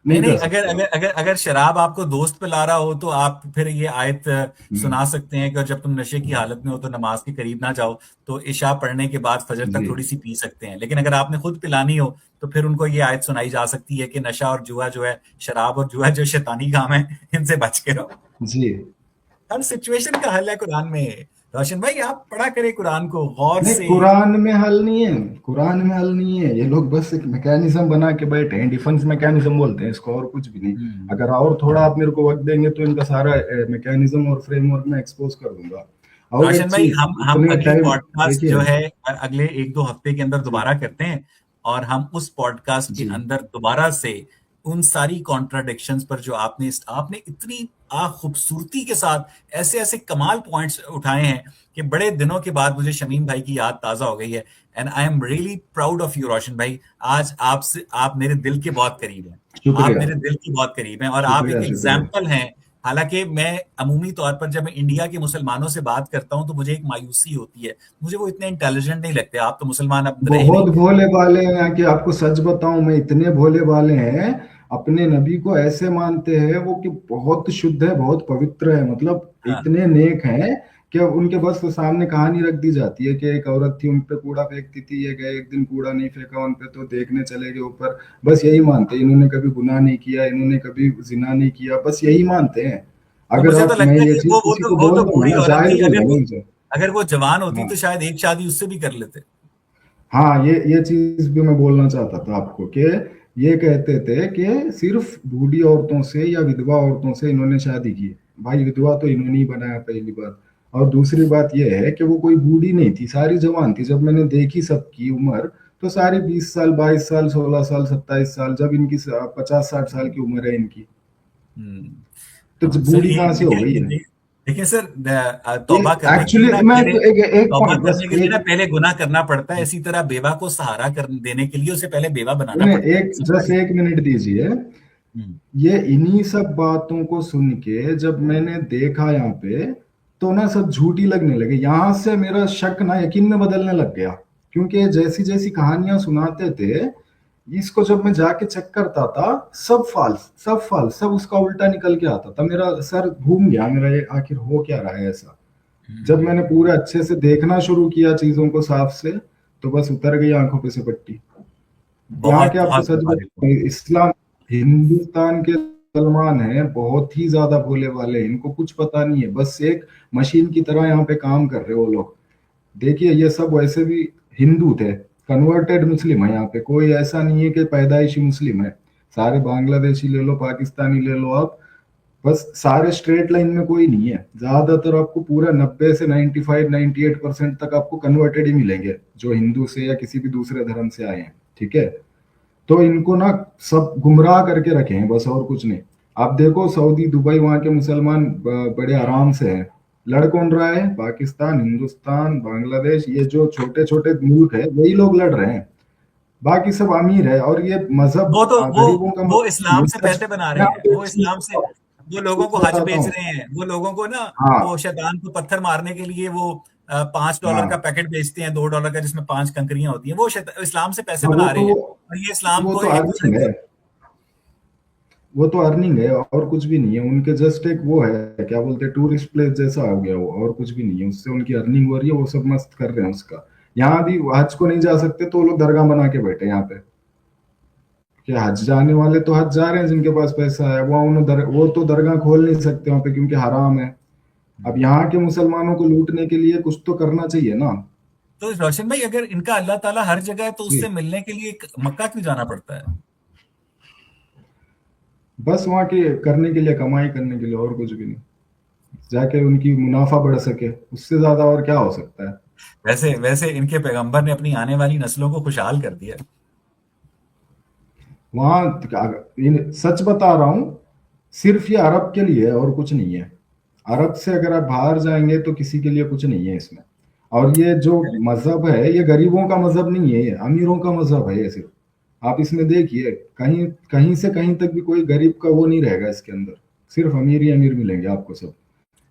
नहीं नहीं नहीं, कर अगर सकते अगर आप। अगर अगर शराब आपको दोस्त पे ला रहा हो तो आप फिर ये आयत हम्म, सुना सकते हैं कि जब तुम नशे की हालत में हो तो नमाज के करीब ना जाओ, तो इशा पढ़ने के बाद फजर तक जी। थोड़ी सी पी सकते हैं। लेकिन अगर आपने खुद पिलानी हो तो फिर उनको ये आयत सुनाई जा सकती है कि नशा और जुआ जो है, शराब और जुआ जो शैतानी काम है, इनसे बच के रहो। जी। हर सिचुएशन का हल है कुरान में। रोशन भाई, आप पढ़ा करें कुरान को गौर नहीं, से। कुरान में हल नहीं है, कुरान में हल नहीं है। ये लोग बस एक मैकेनिज्म बना के बैठे हैं, डिफेंस मैकेनिज्म बोलते हैं इसको, और कुछ भी नहीं। हम्म। अगर और थोड़ा आप मेरे को वक्त देंगे तो इनका सारा मैकेनिज्म और फ्रेमवर्क में एक्सपोज कर दूंगा। और एक रोशन भाई, चीज, हम इतने अगली टाइम पॉडकास्ट जो देखिए। है अगले एक दो हफ्ते के अंदर जी। दोबारा करते हैं, और हम उस पॉडकास्ट के जी। अंदर दोबारा से उन सारी कॉन्ट्राडिक्शंस पर जो आपने इतनी खूबसूरती के साथ ऐसे ऐसे कमाल पॉइंट्स उठाए हैं कि बड़े दिनों के बाद मुझे शमीम भाई की याद ताजा हो गई है। And I am really proud of you Roshan भाई। आज आपसे, आप मेरे दिल के बहुत करीब हैं। आप शुक्रिया। मेरे दिल की बहुत करीब हैं और आप शुक्रिया। एक शुक्रिया। एग्जाम्पल हैं। हालांकि मैं अमूमी तौर पर जब मैं इंडिया के मुसलमानों से बात करता हूं तो मुझे एक मायूसी होती है, मुझे वो इतने इंटेलिजेंट नहीं लगते। आप तो मुसलमान अब रहे नहीं। बहुत भोले भाले हैं कि आपको सच बताऊं मैं, इतने भोले भाले हैं, अपने नबी को ऐसे मानते हैं वो कि बहुत शुद्ध है, बहुत पवित्र है, मतलब हाँ। इतने नेक हैं कि उनके बस तो सामने कहानी रख दी जाती है कि एक औरत थी, उन पे कूड़ा फेंकती थी, ये गए एक दिन कूड़ा नहीं फेंका उन पे तो देखने चले गए ऊपर। बस यही मानते हैं, इन्होंने कभी गुनाह नहीं किया, इन्होंने कभी जिना नहीं किया, बस यही मानते हैं। तो अगर मुझे तो आप, मैं लगता है ये कि चीज किसी को वो बोल तो दूंगा बूढ़ी ना, औरत जाहिल थी। बोल देंगे उनसे। अगर वो जवान होती तो हाँ। शायद एक शादी उससे भी कर लेते। हाँ, ये चीज भी मैं बोलना चाहता था आपको कि ये कहते थे कि सिर्फ बूढ़ी औरतों से या विधवा औरतों से इन्होंने शादी की। भाई विधवा तो इन्होंने ही बनाया पहली बार। और दूसरी बात ये है कि वो कोई बूढ़ी नहीं थी, सारी जवान थी। जब मैंने देखी सबकी उम्र तो सारी 20 साल, 22 साल, 16 साल, 27 साल, जब इनकी 50-60 साल की उम्र है इनकी, हम्म। तो हाँ सर, बूढ़ी ये कहाँ से हो देखिए गई ये है। देखिए सर, ये तौबा करने के लिए एक्चुअली ना मैं पहले, तो एक तौबा पॉइंट, बस करने के लिए ना एक, पहले गुनाह करना पड़ता है। इसी तरह बेवा को सहारा कर देने के लिए उसे पहले बेवा बनाना सुने, पड़ता है। एक समझा जस्ट नहीं? 1 मिनट दीजिए। हम्म। ये इन्हीं सब बातों को सुन के जब मैंने देखा यहाँ पे, तो ना सब झूठी लगने लगे। यहाँ से मेरा शक ना यकीन में बदलने लग गया, क्योंकि जैसी जैसी कहानियां सुनाते थे, इसको जब मैं जाके चेक करता था, सब फाल्स, सब फाल्स, सब उसका उल्टा निकल के आता था। मेरा सर घूम गया मेरा, ये आखिर हो क्या रहा है ऐसा। जब मैंने पूरे अच्छे से देखना शुरू किया चीजों को साफ से, तो बस उतर गई आंखों पे से पट्टी। यहाँ बहुत के आपको बहुत सच मुबारक हो। बताऊं, इस्लाम, हिंदुस्तान के मुसलमान हैं बहुत ही ज्यादा भोले वाले हैं, इनको कुछ पता नहीं है, बस एक मशीन की तरह यहाँ पे काम कर रहे हैं वो लोग। देखिए ये सब वैसे भी हिंदू थे, कन्वर्टेड मुस्लिम है यहाँ पे, कोई ऐसा नहीं है कि पैदाइशी मुस्लिम है। सारे बांग्लादेशी ले लो, पाकिस्तानी ले लो आप, बस सारे स्ट्रेट लाइन में कोई नहीं है। ज्यादातर आपको पूरा 90 से 95, 98% तक आपको कन्वर्टेड ही मिलेंगे, जो हिंदू से या किसी भी दूसरे धर्म से आए हैं। ठीक है, तो इनको ना सब गुमराह करके रखे हैं बस, और कुछ नहीं। आप देखो सऊदी, दुबई, वहां के मुसलमान बड़े आराम से हैं। लड़ कौन रहा है, पाकिस्तान, हिंदुस्तान, बांग्लादेश, ये जो छोटे छोटे मुल्क है वही लोग लड़ रहे हैं। बाकी सब अमीर है, और ये मजहब वो तो गरीबों का वो मजहब नहीं इस्लाम है, से सच। पैसे बना मैं रहे हैं। आपको एक वो चीज इस्लाम से, वो लोगों को हज बताता बेच हूँ। रहे हैं। वो लोगों को ना, हाँ। वो शैतान को पत्थर मारने के लिए वो $5 का हाँ। पैकेट बेचते हैं, $2 का, जिसमें 5 कंकरियां होती हैं। वो इस्लाम से पैसे हाँ, बना रहे हैं। और ये इस्लाम वो को तो एक दूसरे अर्निंग है, को। वो तो अर्निंग है और कुछ भी नहीं है उनके। जस्ट एक वो है, क्या बोलते हैं, टूरिस्ट प्लेस जैसा हो गया वो, और कुछ भी नहीं है। उससे उनकी अर्निंग हो रही है, वो सब मस्त कर रहे हैं उसका। यहाँ भी हज को नहीं जा सकते तो वो लोग दरगाह बना के बैठे हैं यहाँ पे, कि हज जाने वाले तो हज जा रहे हैं जिनके पास पैसा है, वो तो दरगाह खोल नहीं सकते वहां पे क्योंकि हराम है। अब यहाँ के मुसलमानों को लूटने के लिए कुछ तो करना चाहिए ना। तो रोशन भाई, अगर इनका अल्लाह ताला हर जगह है तो जी। उससे मिलने के लिए मक्का क्यों जाना पड़ता है? बस वहाँ के करने के लिए, कमाई करने के लिए, और कुछ भी नहीं। जाके उनकी मुनाफा बढ़ सके, उससे ज्यादा और क्या हो सकता है। वैसे वैसे इनके पैगंबर ने अपनी आने वाली नस्लों को खुशहाल कर दिया। वहां सच बता रहा हूं, सिर्फ ये अरब के लिए है और कुछ नहीं है। अरब से अगर आप बाहर जाएंगे तो किसी के लिए कुछ नहीं है इसमें। और ये जो मजहब है ये गरीबों का मजहब नहीं है, ये अमीरों का मजहब है ये सिर्फ। आप इसमें देखिए, कहीं कहीं से कहीं तक भी कोई गरीब का वो नहीं रहेगा इसके अंदर, सिर्फ अमीर ही अमीर मिलेंगे आपको सब।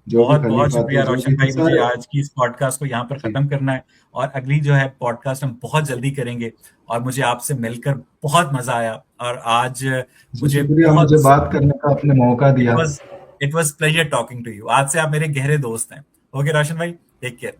जो भी बहुत बहुत खलीफा थे, शुक्रिया जो रोशन भी थे भाई, मुझे सारे। आज की इस पॉडकास्ट को यहाँ पर जी खत्म करना है, और अगली जो है पॉडकास्ट हम बहुत जल्दी करेंगे। और मुझे आपसे मिलकर बहुत मजा आया, और आज जी, मुझे शुक्रिया बहुत, मुझे बात करने का, आपने मौका इट दिया। Was it was pleasure talking to you. आज से आप मेरे गहरे दोस्त हैं। ओके रोशन भाई, टेक केयर।